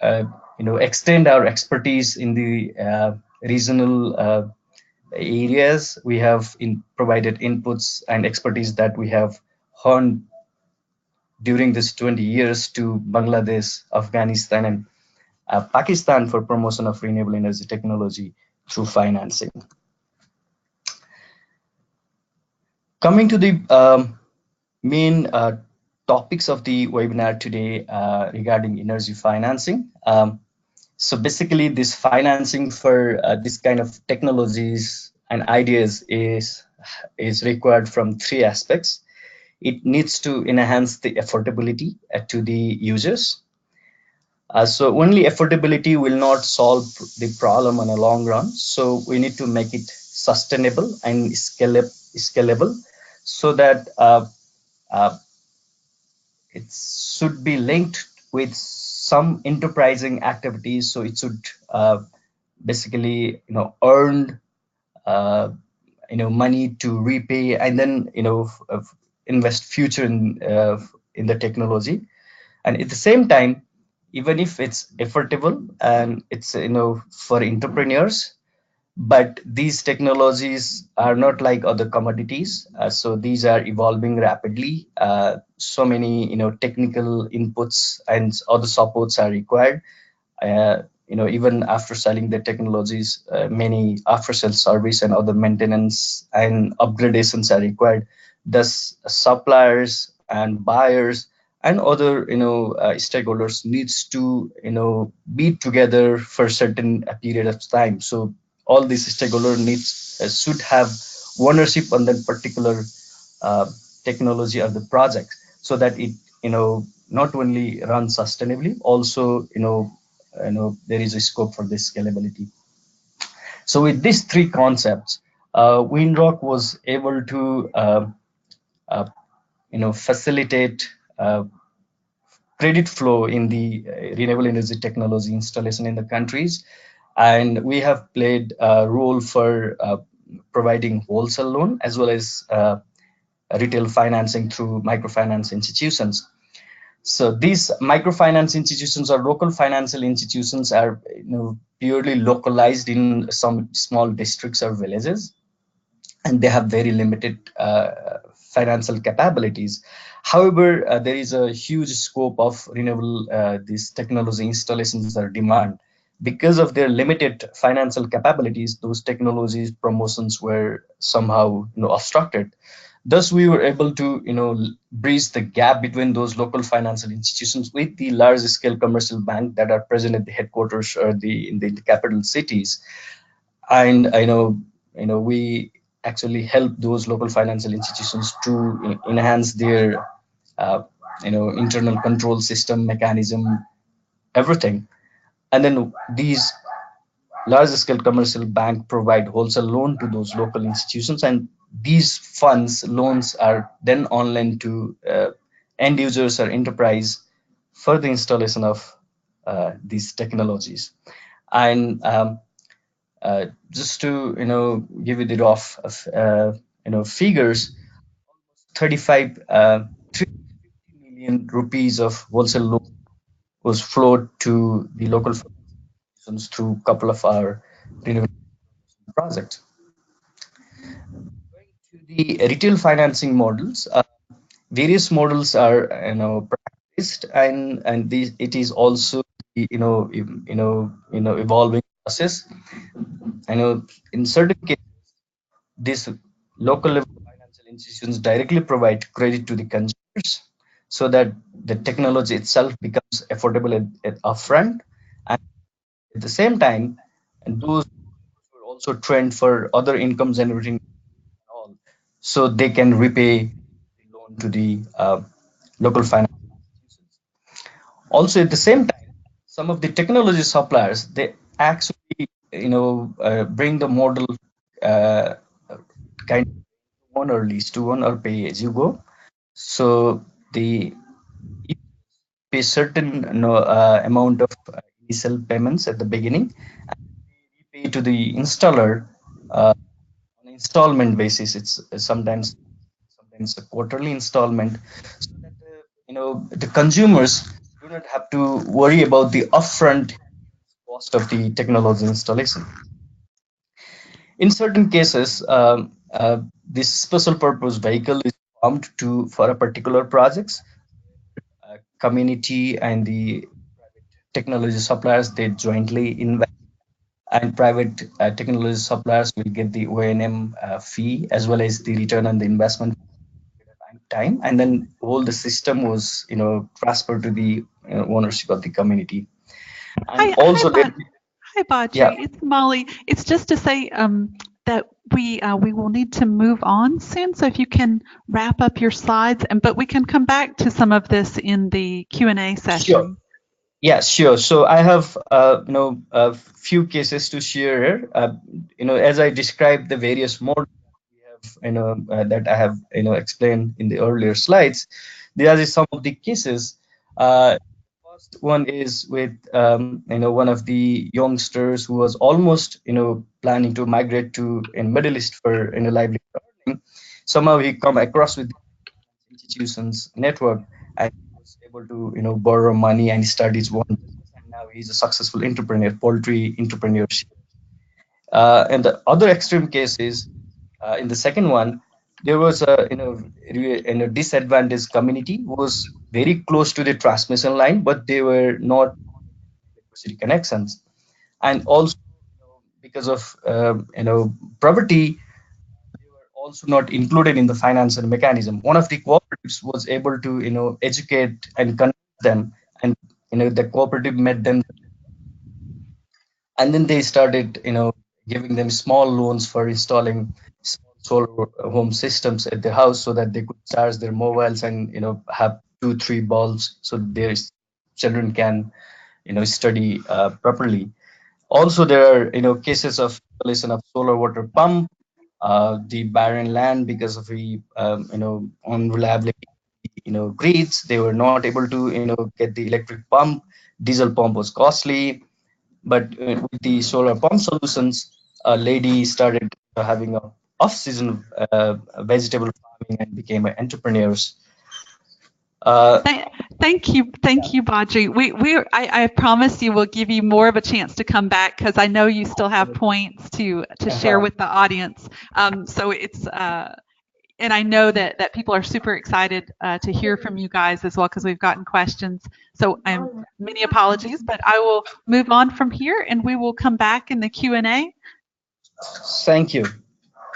extend our expertise in the regional areas. We have provided inputs and expertise that we have honed during this 20 years to Bangladesh, Afghanistan, and Pakistan for promotion of renewable energy technology through financing. Coming to the main topics of the webinar today regarding energy financing. So basically this financing for this kind of technologies and ideas is required from three aspects. It needs to enhance the affordability to the users. So only affordability will not solve the problem in a long run. So we need to make it sustainable and scalable so that it should be linked with some enterprising activities. So it should basically earn money to repay and then invest future in the technology. And at the same time, even if it's affordable and it's for entrepreneurs, but these technologies are not like other commodities. So these are evolving rapidly. So many technical inputs and other supports are required. Even after selling the technologies, many after-sale service and other maintenance and upgradations are required. Thus, suppliers and buyers and other stakeholders needs to be together for a certain period of time. So all these stakeholders should have ownership on that particular technology of the project, so that it not only runs sustainably, also there is a scope for this scalability. So with these three concepts, Winrock was able to facilitate credit flow in the renewable energy technology installation in the countries. And we have played a role for providing wholesale loan as well as retail financing through microfinance institutions. So these microfinance institutions or local financial institutions are purely localized in some small districts or villages, and they have very limited financial capabilities. However, there is a huge scope of renewable these technology installations or demand. Because of their limited financial capabilities, those technologies promotions were somehow obstructed. Thus, we were able to bridge the gap between those local financial institutions with the large-scale commercial bank that are present at the headquarters or in the capital cities. And we actually help those local financial institutions to enhance their internal control system mechanism, everything. And then these large-scale commercial bank provide wholesale loan to those local institutions, and these funds loans are then on lent to end users or enterprise for the installation of these technologies. And just to give you the rough figures, 35 350 million rupees of wholesale loan was flowed to the local institutions through a couple of our renewable projects. To the retail financing models, various models are practiced, and it is also evolving process. I know in certain cases, these local level financial institutions directly provide credit to the consumers so that the technology itself becomes affordable at upfront, and at the same time, and those will also trend for other income generating all, so they can repay the loan to the local finance institutions. Also, at the same time, some of the technology suppliers, they actually bring the model uh, kind of one or lease to one or pay as you go. So the you pay certain amount of initial payments at the beginning, and we pay to the installer on installment basis. It's sometimes a quarterly installment, so that the consumers do not have to worry about the upfront cost of the technology installation. In certain cases, this special purpose vehicle is formed to for a particular projects. Community and the technology suppliers, they jointly invest, and private technology suppliers will get the O&M fee as well as the return on the investment time, and then all the system was transferred to the ownership of the community. And also Hi, yeah, Badri. It's Molly. It's just to say that we will need to move on soon. So if you can wrap up your slides, but we can come back to some of this in the Q&A sure. session. Yeah, sure. So I have, a few cases to share here. As I described the various models we have, that I have, explained in the earlier slides, there are some of the cases. First one is with, one of the youngsters who was almost, planning to migrate to in Middle East for, livelihood earning. Somehow he come across with institutions network, and he was able to borrow money and start his own business, and now he's a successful entrepreneur, poultry entrepreneur. And the other extreme case is in the second one, there was a disadvantaged community who was very close to the transmission line, but they were not electricity connections, and also because of poverty, also not included in the financial mechanism. One of the cooperatives was able to educate and convince them, and the cooperative met them, and then they started giving them small loans for installing small solar home systems at the house so that they could charge their mobiles and have 2-3 bulbs so their children can study properly. Also, there are cases of installation of solar water pump, the barren land because of the unreliability grids. They were not able to get the electric pump. Diesel pump was costly, but with the solar pump solutions, a lady started having a off-season vegetable farming and became an entrepreneur. Uh, Thank you, Badri. I promise you we'll give you more of a chance to come back because I know you still have points to share with the audience. So it's and I know that people are super excited to hear from you guys as well because we've gotten questions. So many apologies, but I will move on from here and we will come back in the Q&A. Thank you.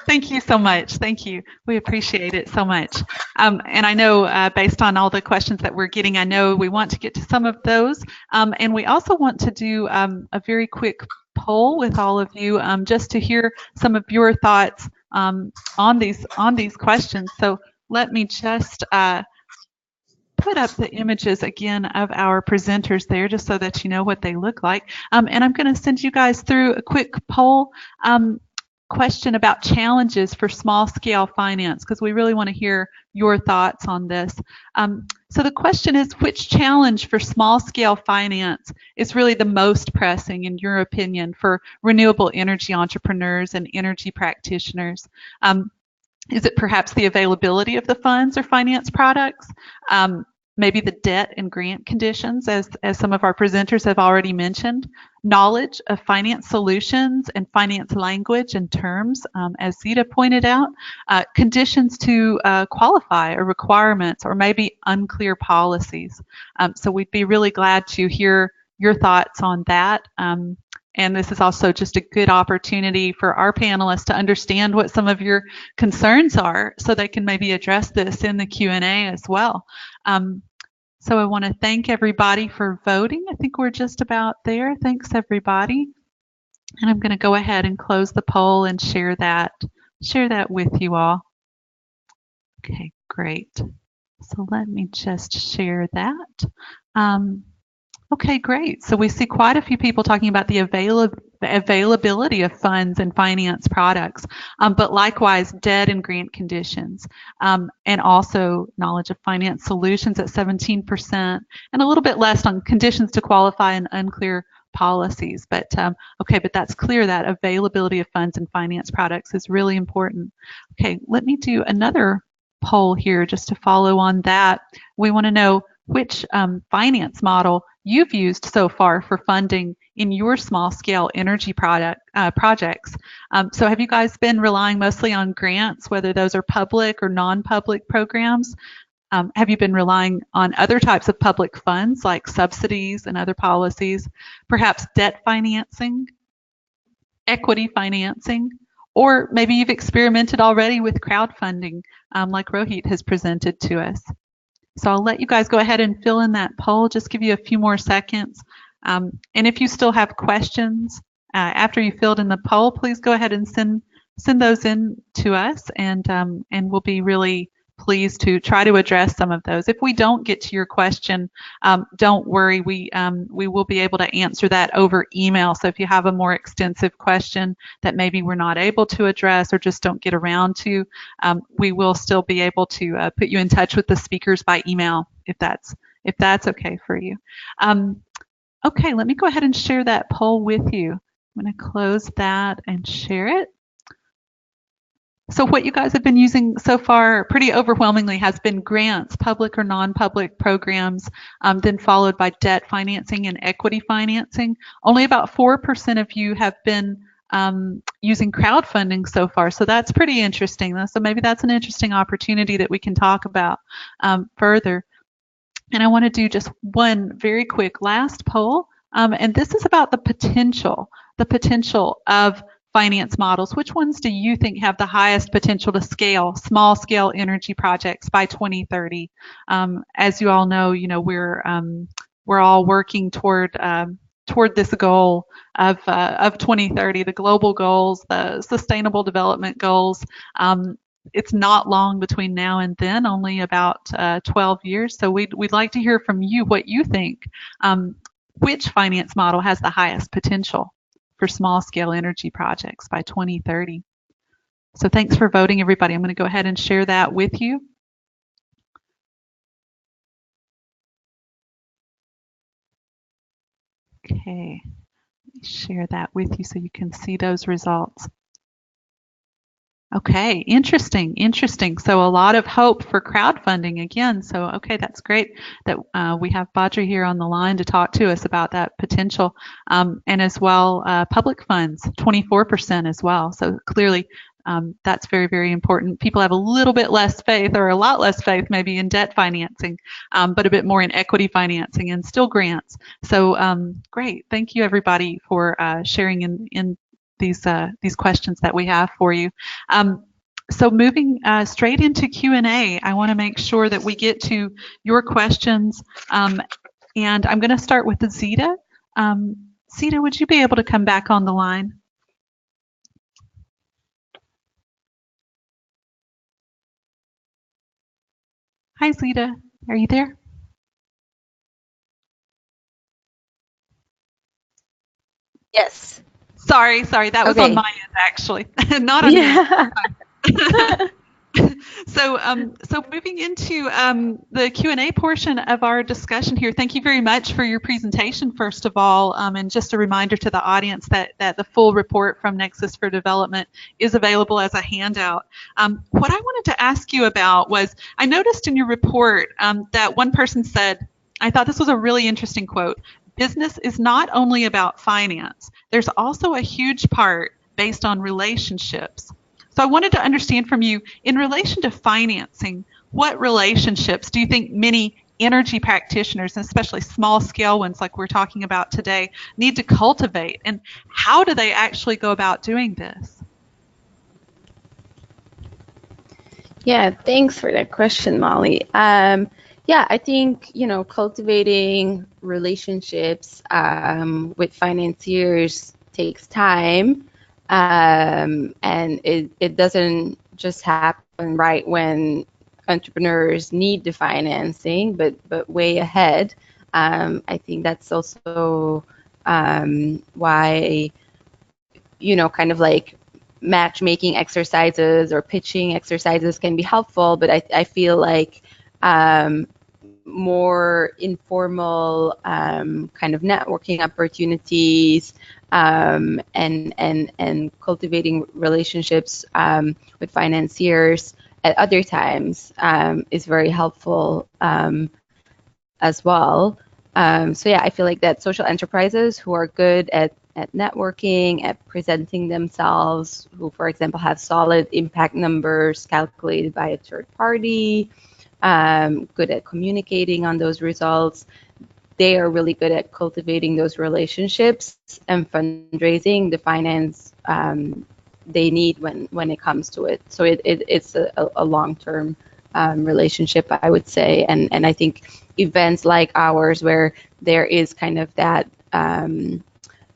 Thank you so much. Thank you. We appreciate it so much. And I know based on all the questions that we're getting, I know we want to get to some of those. And we also want to do a very quick poll with all of you just to hear some of your thoughts on these questions. So let me just put up the images again of our presenters there just so that you know what they look like. And I'm going to send you guys through a quick poll question about challenges for small scale finance, because we really want to hear your thoughts on this. So the question is, which challenge for small scale finance is really the most pressing, in your opinion, for renewable energy entrepreneurs and energy practitioners? Is it perhaps the availability of the funds or finance products? Maybe the debt and grant conditions, as some of our presenters have already mentioned, knowledge of finance solutions and finance language and terms, as Zita pointed out, conditions to qualify or requirements, or maybe unclear policies. So we'd be really glad to hear your thoughts on that. And this is also just a good opportunity for our panelists to understand what some of your concerns are, so they can maybe address this in the Q&A as well. So I want to thank everybody for voting. I think we're just about there. Thanks, everybody. And I'm going to go ahead and close the poll and share that with you all. Okay, great. So let me just share that. Okay, great. So we see quite a few people talking about the availability of funds and finance products, but likewise debt and grant conditions, and also knowledge of finance solutions at 17%, and a little bit less on conditions to qualify and unclear policies. But okay, but that's clear that availability of funds and finance products is really important. Okay, let me do another poll here just to follow on that. We want to know which finance model you've used so far for funding in your small scale energy projects. So have you guys been relying mostly on grants, whether those are public or non-public programs? Have you been relying on other types of public funds like subsidies and other policies, perhaps debt financing, equity financing, or maybe you've experimented already with crowdfunding like Rohit has presented to us? So I'll let you guys go ahead and fill in that poll, just give you a few more seconds. And if you still have questions after you filled in the poll, please go ahead and send those in to us, and we'll be really pleased to try to address some of those. If we don't get to your question, don't worry, we will be able to answer that over email. So if you have a more extensive question that maybe we're not able to address or just don't get around to, we will still be able to put you in touch with the speakers by email, if that's okay for you. Okay, let me go ahead and share that poll with you. I'm going to close that and share it. So what you guys have been using so far pretty overwhelmingly has been grants, public or non-public programs, then followed by debt financing and equity financing. Only about 4% of you have been using crowdfunding so far, so that's pretty interesting. So maybe that's an interesting opportunity that we can talk about further. And I want to do just one very quick last poll, and this is about the potential of finance models. Which ones do you think have the highest potential to scale small scale energy projects by 2030? As you all know, we're all working toward this goal of 2030, the global goals, the sustainable development goals. It's not long between now and then, only about 12 years. So we'd like to hear from you what you think. Which finance model has the highest potential for small-scale energy projects by 2030? So thanks for voting, everybody. I'm going to go ahead and share that with you. Okay, let me share that with you so you can see those results. Okay, interesting. So a lot of hope for crowdfunding again. So, okay, that's great that we have Badri here on the line to talk to us about that potential. And as well, public funds, 24% as well. So clearly, that's very, very important. People have a little bit less faith, or a lot less faith maybe, in debt financing, but a bit more in equity financing and still grants. So great. Thank you, everybody, for sharing in these questions that we have for you. So moving straight into Q&A, I want to make sure that we get to your questions. And I'm going to start with Zita. Zita, would you be able to come back on the line? Hi, Zita. Are you there? Yes. Sorry, that was on Okay. my end actually, not on Yeah. yours. So moving into the Q&A portion of our discussion here, thank you very much for your presentation, first of all, and just a reminder to the audience that the full report from Nexus for Development is available as a handout. What I wanted to ask you about was, I noticed in your report that one person said, I thought this was a really interesting quote, business is not only about finance, there's also a huge part based on relationships. So I wanted to understand from you, in relation to financing, what relationships do you think many energy practitioners, and especially small scale ones like we're talking about today, need to cultivate? And how do they actually go about doing this? Yeah, thanks for that question, Molly. Yeah, I think, cultivating relationships with financiers takes time. And it doesn't just happen right when entrepreneurs need the financing, but way ahead. I think that's also why, kind of like matchmaking exercises or pitching exercises can be helpful, but I feel like more informal kind of networking opportunities and cultivating relationships with financiers at other times is very helpful as well. So yeah, I feel like that social enterprises who are good at networking, at presenting themselves, who, for example, have solid impact numbers calculated by a third party, good at communicating on those results, they are really good at cultivating those relationships and fundraising the finance they need when it comes to it. So it's a long-term relationship, I would say. And I think events like ours, where there is kind of that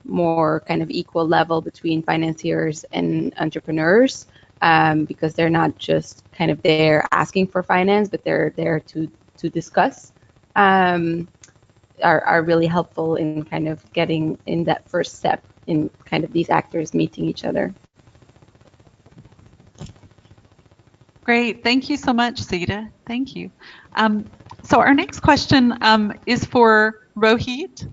more kind of equal level between financiers and entrepreneurs, because they're not just kind of there asking for finance, but they're there to discuss, are really helpful in kind of getting in that first step in kind of these actors meeting each other. Great. Thank you so much, Sita. Thank you. So our next question is for Rohit.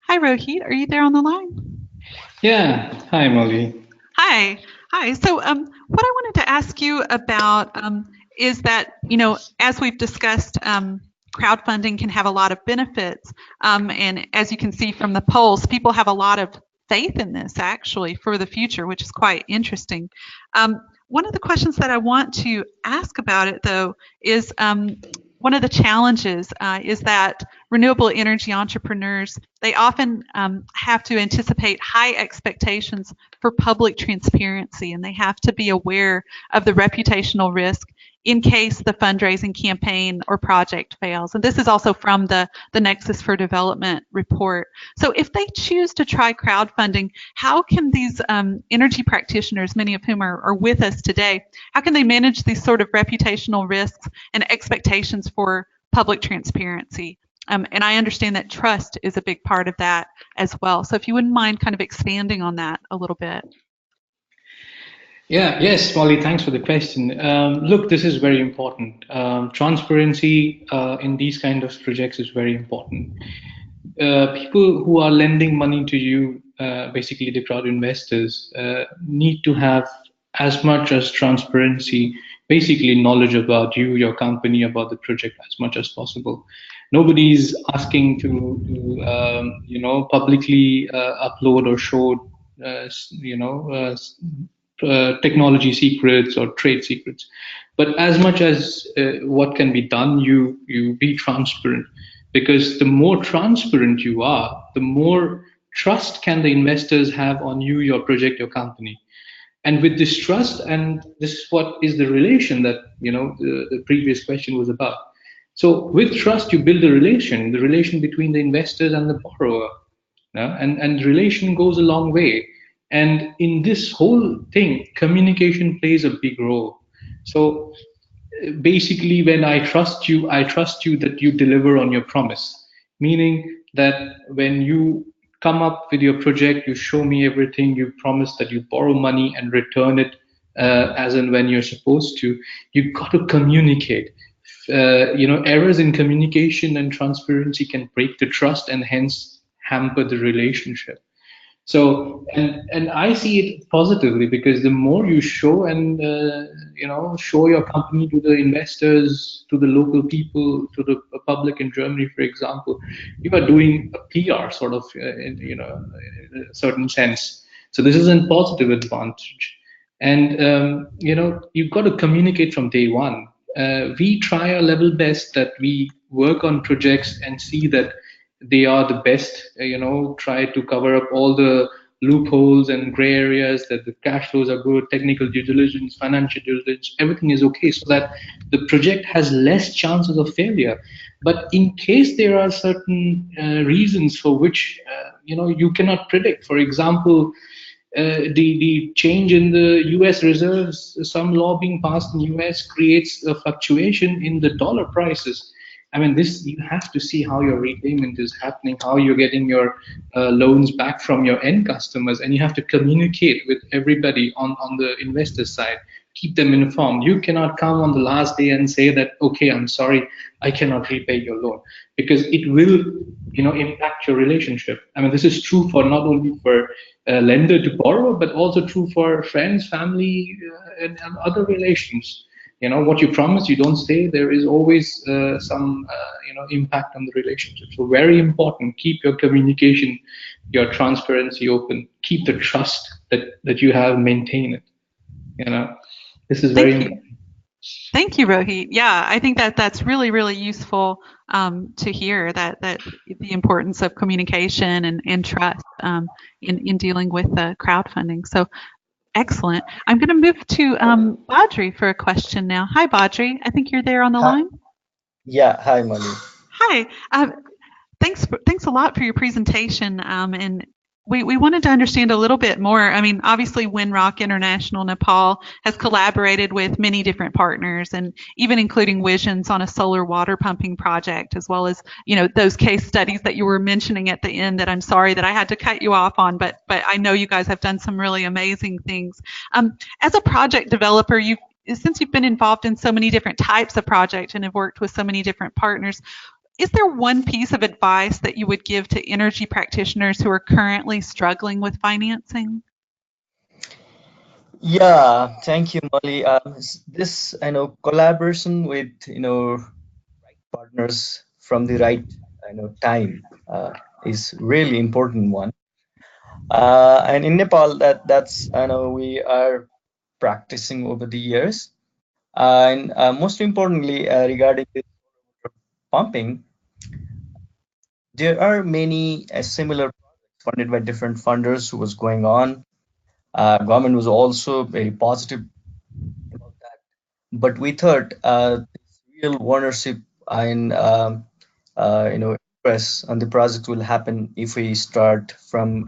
Hi, Rohit. Are you there on the line? Yeah. Hi, Molly. Hi. So what I wanted to ask you about is that, as we've discussed, crowdfunding can have a lot of benefits. And as you can see from the polls, people have a lot of faith in this actually for the future, which is quite interesting. One of the questions that I want to ask about it, though, is one of the challenges is that renewable energy entrepreneurs, they often have to anticipate high expectations for public transparency, and they have to be aware of the reputational risk in case the fundraising campaign or project fails. And this is also from the Nexus for Development report. So if they choose to try crowdfunding, how can these energy practitioners, many of whom are with us today, how can they manage these sort of reputational risks and expectations for public transparency? And I understand that trust is a big part of that as well. So if you wouldn't mind kind of expanding on that a little bit. Yes, Molly, thanks for the question. Look, this is very important. Transparency in these kind of projects is very important. People who are lending money to you, basically the crowd investors, need to have as much as transparency, basically knowledge about you, your company, about the project as much as possible. Nobody's asking to publicly upload or show, technology secrets or trade secrets. But as much as what can be done, you be transparent, because the more transparent you are, the more trust can the investors have on you, your project, your company. And with this trust, and this is what is the relation that the previous question was about. So with trust, you build a relation, the relation between the investors and the borrower, and relation goes a long way. And in this whole thing, communication plays a big role. So basically, when I trust you that you deliver on your promise, meaning that when you come up with your project, you show me everything, you promise that you borrow money and return it as and when you're supposed to. You've got to communicate. Errors in communication and transparency can break the trust and hence hamper the relationship. So, and I see it positively, because the more you show and show your company to the investors, to the local people, to the public in Germany, for example, you are doing a PR sort of in a certain sense. So this is a positive advantage, and you've got to communicate from day one. We try our level best that we work on projects and see that they are the best, try to cover up all the loopholes and gray areas, that the cash flows are good, technical due diligence, financial due diligence, everything is okay, so that the project has less chances of failure. But in case there are certain reasons for which you cannot predict, for example, the change in the US reserves, some law being passed in the US creates a fluctuation in the dollar prices. I mean, this, you have to see how your repayment is happening, how you're getting your loans back from your end customers, and you have to communicate with everybody on the investor side. Keep them informed. You cannot come on the last day and say that, okay, I'm sorry, I cannot repay your loan, because it will, impact your relationship. I mean, this is true for not only for lender to borrower, but also true for friends, family, and other relations. What you promise, you don't stay. There is always some impact on the relationship. So very important. Keep your communication, your transparency open. Keep the trust that you have. Maintain it. This is very important. Thank you, Rohit. Yeah, I think that's really, really useful to hear, that the importance of communication and trust in dealing with crowdfunding. So excellent. I'm going to move to Badri for a question now. Hi, Badri. I think you're there on the line. Yeah. Hi, Molly. Hi. Thanks a lot for your presentation. And we wanted to understand a little bit more. I mean, obviously, Winrock International Nepal has collaborated with many different partners, and even including WISIONS on a solar water pumping project, as well as those case studies that you were mentioning at the end. That I'm sorry that I had to cut you off on, but I know you guys have done some really amazing things. As a project developer, since you've been involved in so many different types of projects and have worked with so many different partners, is there one piece of advice that you would give to energy practitioners who are currently struggling with financing? Yeah, thank you, Molly. This collaboration with right partners from the right time is really important one. And in Nepal, that's we are practicing over the years. And most importantly, regarding this pumping, there are many similar projects funded by different funders who was going on. Government was also very positive about that. But we thought this real ownership and press on the project will happen if we start from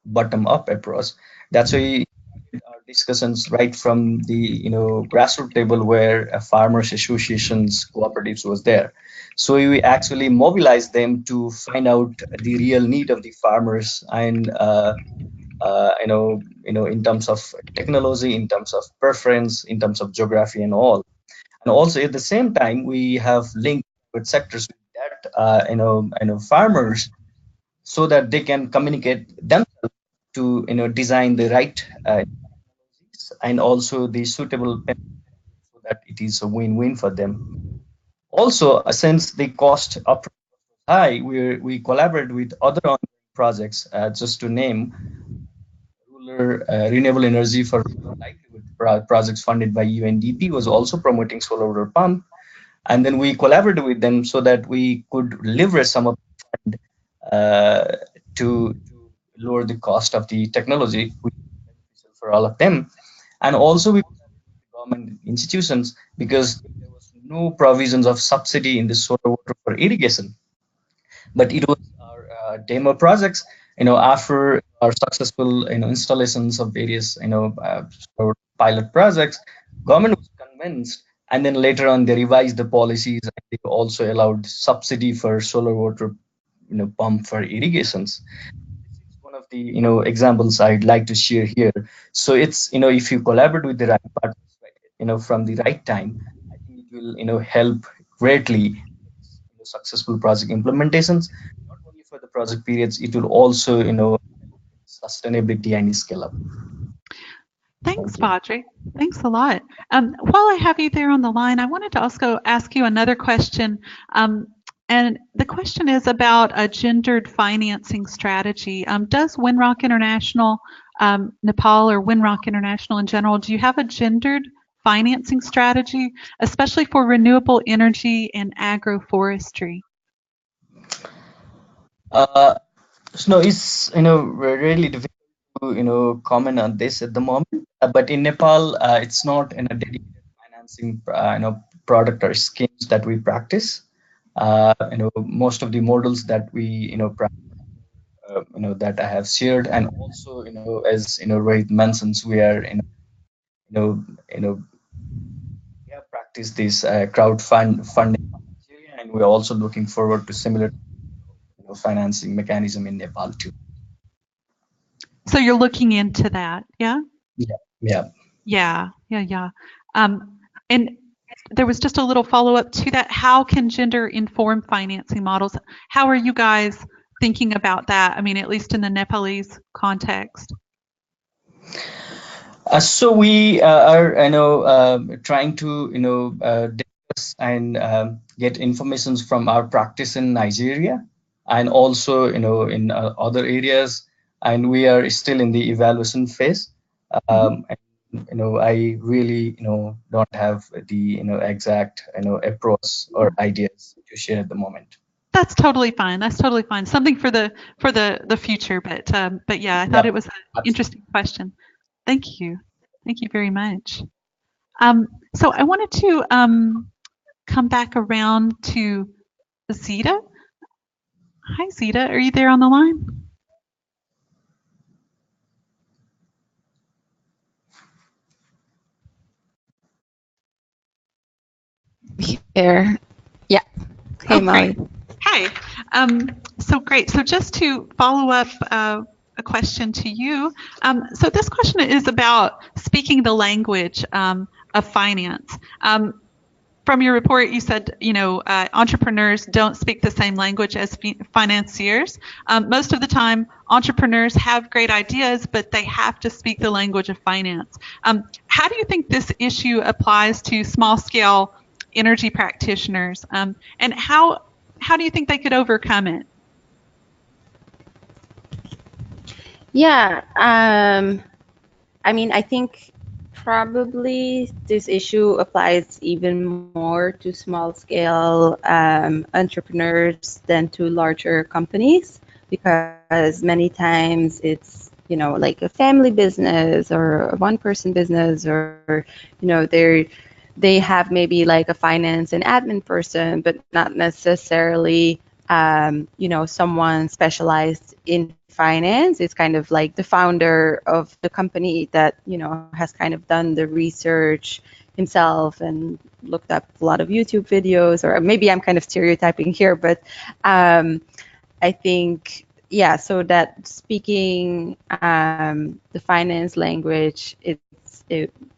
bottom up approach. That's why we started our discussions right from the grassroots table, where farmers associations, cooperatives was there. So we actually mobilized them to find out the real need of the farmers, and in terms of technology, in terms of preference, in terms of geography and all. And also at the same time, we have linked with sectors with that, farmers, so that they can communicate themselves to, design the right and also the suitable, so that it is a win-win for them. Also, since the cost up high, we collaborate with other projects, just to name renewable energy for livelihood projects funded by UNDP was also promoting solar water pump, and then we collaborated with them so that we could leverage some of the fund to lower the cost of the technology, which is beneficial for all of them. And also we government institutions, because there was no provisions of subsidy in the solar water for irrigation, but it was our demo projects. After our successful installations of various pilot projects, government was convinced, and then later on they revised the policies, and they also allowed subsidy for solar water pump for irrigations. of the examples I'd like to share here. So it's if you collaborate with the right partners, right, from the right time, I think it will help greatly successful project implementations. Not only for the project periods, it will also sustainability and scale up. Thanks, Thank you. Badri. Thanks a lot. While I have you there on the line, I wanted to also ask you another question. And the question is about a gendered financing strategy. Does Winrock International, Nepal, or Winrock International in general, do you have a gendered financing strategy, especially for renewable energy and agroforestry? So it's really difficult to comment on this at the moment. But in Nepal, it's not in a dedicated financing product or schemes that we practice. Most of the models that we that I have shared, and also as Rohit mentions, we are we have practiced this funding, and we're also looking forward to similar financing mechanism in Nepal too. So you're looking into that, yeah? Yeah. Yeah. And there was just a little follow-up to that. How can gender inform financing models? How are you guys thinking about that? I mean, at least in the Nepalese context. So we are trying to discuss and get information from our practice in Nigeria, and also in other areas, and we are still in the evaluation phase. And, I really don't have the exact approach or ideas to share at the moment. That's totally fine. That's totally fine. Something for the future, but yeah, I thought it was an interesting question. Thank you. Thank you very much. So I wanted to come back around to Zita. Hi, Zita. Are you there on the line? Here. Yeah. Hey, Molly. Hi. So great. So just to follow up a question to you. So this question is about speaking the language of finance. From your report, you said, entrepreneurs don't speak the same language as financiers. Most of the time, entrepreneurs have great ideas, but they have to speak the language of finance. How do you think this issue applies to small-scale energy practitioners? And how do you think they could overcome it? Yeah, I mean, I think probably this issue applies even more to small-scale entrepreneurs than to larger companies, because many times it's like a family business or a one-person business, or they have maybe like a finance and admin person, but not necessarily someone specialized in finance. It's kind of like the founder of the company that has kind of done the research himself and looked up a lot of YouTube videos, or maybe I'm kind of stereotyping here, but I think, yeah, so that speaking the finance language,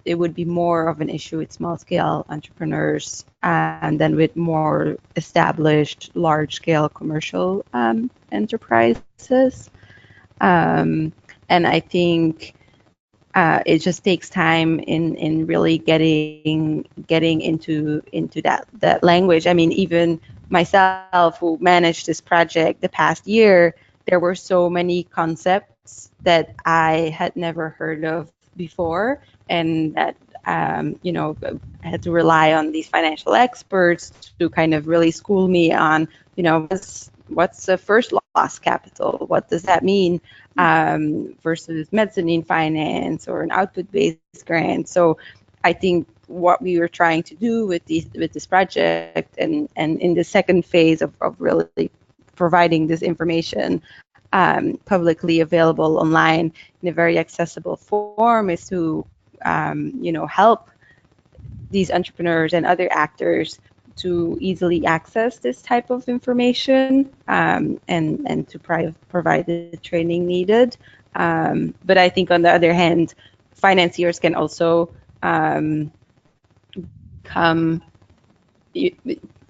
it would be more of an issue with small-scale entrepreneurs than with more established large-scale commercial enterprises. And I think it just takes time in really getting into that language. I mean, even myself, who managed this project the past year, there were so many concepts that I had never heard of before, and that I had to rely on these financial experts to kind of really school me on what's the first loss capital, what does that mean, versus mezzanine finance or an output-based grant. So I think what we were trying to do with this project, and in the second phase of really providing this information publicly available online in a very accessible form, is to help these entrepreneurs and other actors to easily access this type of information and to provide the training needed. But I think on the other hand, financiers can also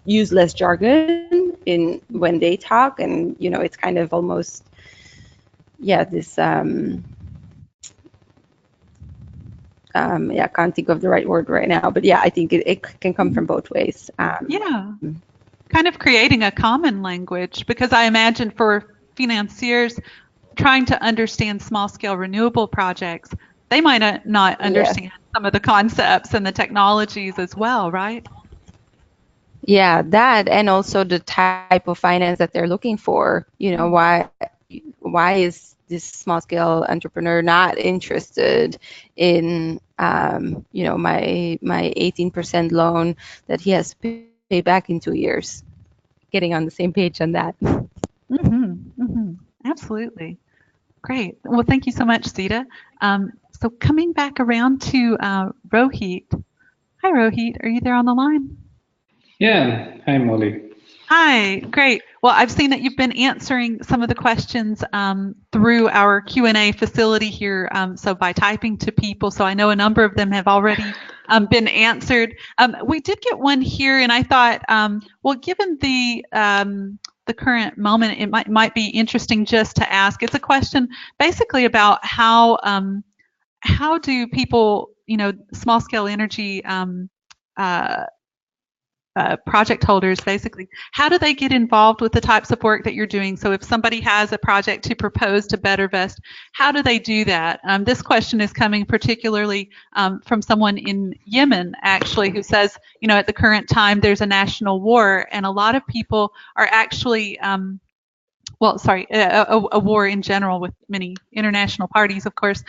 use less jargon when they talk, and it's kind of almost this can't think of the right word right now, but I think it can come from both ways. Kind of creating a common language, because I imagine for financiers trying to understand small-scale renewable projects, they might not understand some of the concepts and the technologies as well, right? Yeah, that, and also the type of finance that they're looking for. Why is this small-scale entrepreneur not interested in my 18% loan that he has to pay back in 2 years? Getting on the same page on that. Absolutely. Great. Well, thank you so much, Sita. So coming back around to Rohit. Hi, Rohit. Are you there on the line? Yeah. Hi, Molly. Hi. Great. Well, I've seen that you've been answering some of the questions through our Q&A facility here, so by typing to people. So I know a number of them have already been answered. We did get one here, and I thought, well, given the current moment, it might be interesting just to ask. It's a question basically about how do people, small scale energy project holders, basically, how do they get involved with the types of work that you're doing? So if somebody has a project to propose to bettervest, how do they do that? This question is coming particularly from someone in Yemen, actually, who says, at the current time, there's a national war, and a lot of people are actually a war in general with many international parties, of course.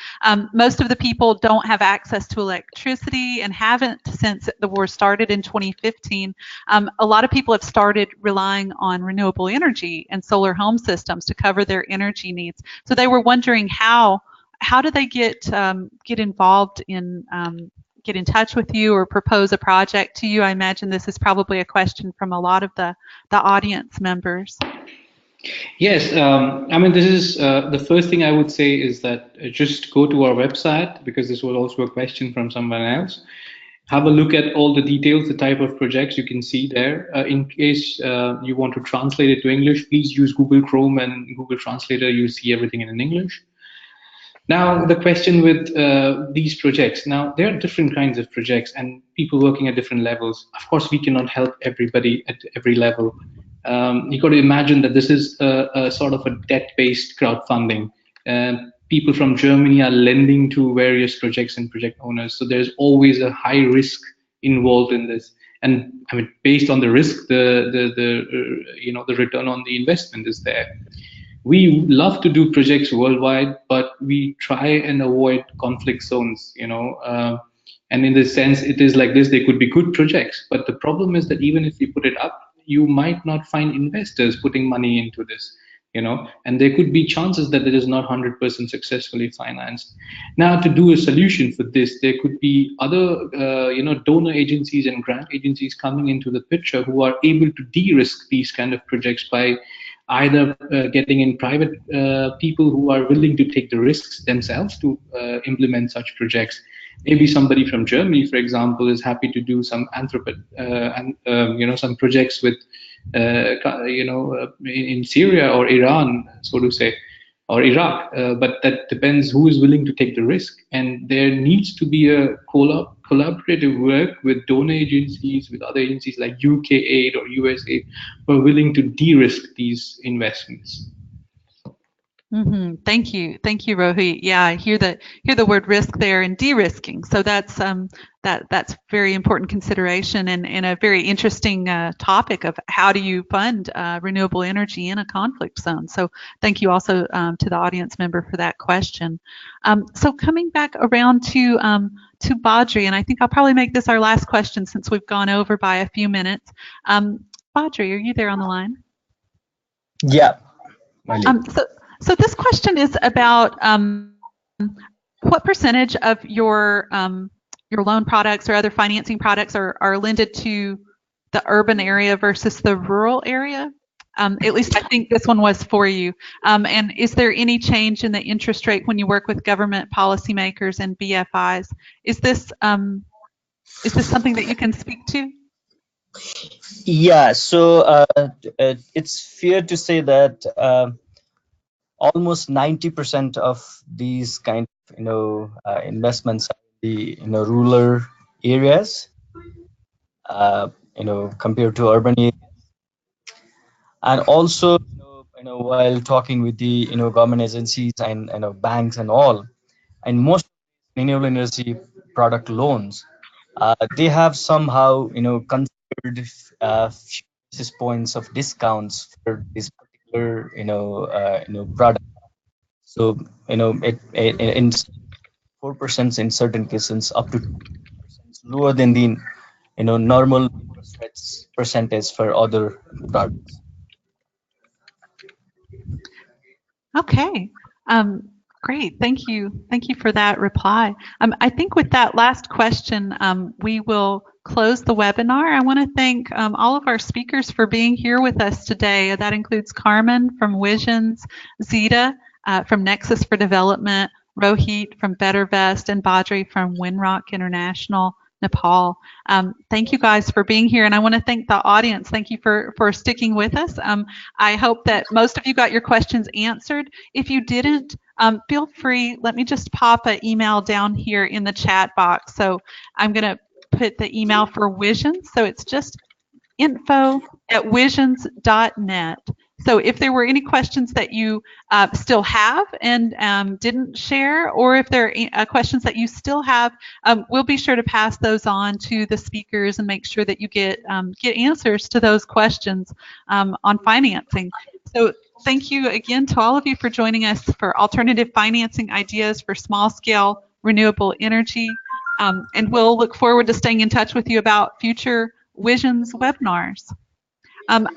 Most of the people don't have access to electricity and haven't since the war started in 2015. A lot of people have started relying on renewable energy and solar home systems to cover their energy needs. So they were wondering how do they get involved in get in touch with you or propose a project to you? I imagine this is probably a question from a lot of the audience members. Yes, I mean, this is the first thing I would say is that just go to our website, because this was also a question from someone else. Have a look at all the details, the type of projects you can see there. In case you want to translate it to English, please use Google Chrome and Google Translator. You see everything in English. Now, the question with these projects. Now, there are different kinds of projects and people working at different levels. Of course, we cannot help everybody at every level. You got to imagine that this is a sort of a debt-based crowdfunding. People from Germany are lending to various projects and project owners, so there's always a high risk involved in this. And I mean, based on the risk, the return on the investment is there. We love to do projects worldwide, but we try and avoid conflict zones. And in this sense, it is like this: they could be good projects, but the problem is that even if we put it up, you might not find investors putting money into this, and there could be chances that it is not 100% successfully financed. Now, to do a solution for this, there could be other, donor agencies and grant agencies coming into the picture who are able to de-risk these kind of projects by either getting in private people who are willing to take the risks themselves to implement such projects. Maybe somebody from Germany, for example, is happy to do some some projects with, in Syria or Iran, so to say, or Iraq. But that depends who is willing to take the risk. And there needs to be a collaborative work with donor agencies, with other agencies like UK Aid or US Aid, who are willing to de-risk these investments. Thank you, Rohit. Yeah, I hear the word risk there and de-risking. So that's very important consideration and a very interesting topic of how do you fund renewable energy in a conflict zone. So thank you also to the audience member for that question. So coming back around to Badri, and I think I'll probably make this our last question since we've gone over by a few minutes. Badri, are you there on the line? Yeah. So this question is about what percentage of your loan products or other financing products are lended to the urban area versus the rural area. At least I think this one was for you. And is there any change in the interest rate when you work with government policymakers and BFIs? Is this something that you can speak to? Yeah, so it's fair to say that almost 90% of these kind of investments are in the rural areas, compared to urban areas. And also, while talking with the government agencies and banks and all, and most renewable energy product loans, they have somehow considered few basis points of discounts for this particular product. So it in 4% in certain cases, up to 2% lower than the normal interest rates percentage for other products. Okay. Great. Thank you. Thank you for that reply. I think with that last question, we will close the webinar. I want to thank all of our speakers for being here with us today. That includes Carmen from WISIONS, Zita from Nexus for Development, Rohit from BetterVest, and Badri from Winrock International, Nepal. Thank you guys for being here, and I want to thank the audience. Thank you for sticking with us. I hope that most of you got your questions answered. If you didn't, feel free, let me just pop an email down here in the chat box. So I'm going to put the email for WISIONS. So it's just info@wisions.net. So if there were any questions that you still have and didn't share, or if there are questions that you still have, we'll be sure to pass those on to the speakers and make sure that you get answers to those questions on financing. So thank you again to all of you for joining us for alternative financing ideas for small-scale renewable energy. And we'll look forward to staying in touch with you about future WISIONS webinars.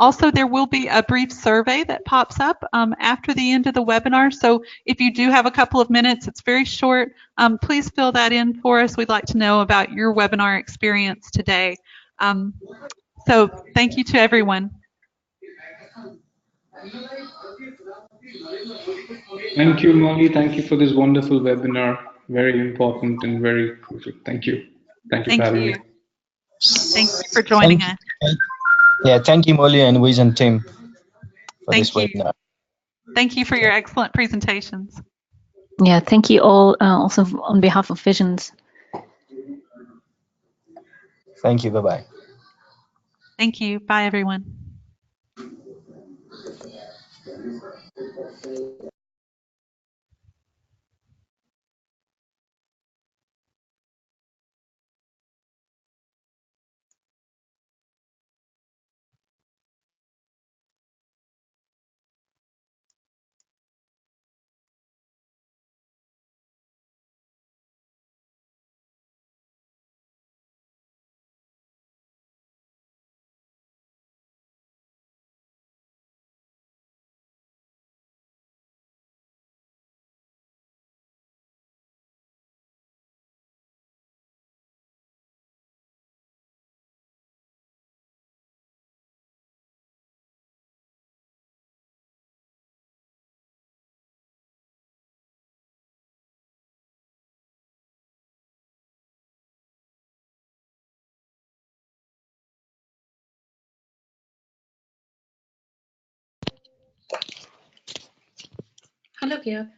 Also, there will be a brief survey that pops up after the end of the webinar. So if you do have a couple of minutes, it's very short. Please fill that in for us. We'd like to know about your webinar experience today. So thank you to everyone. Thank you, Molly. Thank you for this wonderful webinar. Very important and very crucial. Thank you. Thank you for having me. Thank you for joining us. Yeah, thank you, Molly and Vision team for this webinar. Thank you for your excellent presentations. Yeah, thank you all also on behalf of Visions. Thank you. Bye-bye. Thank you. Bye, everyone. Hello, Kia.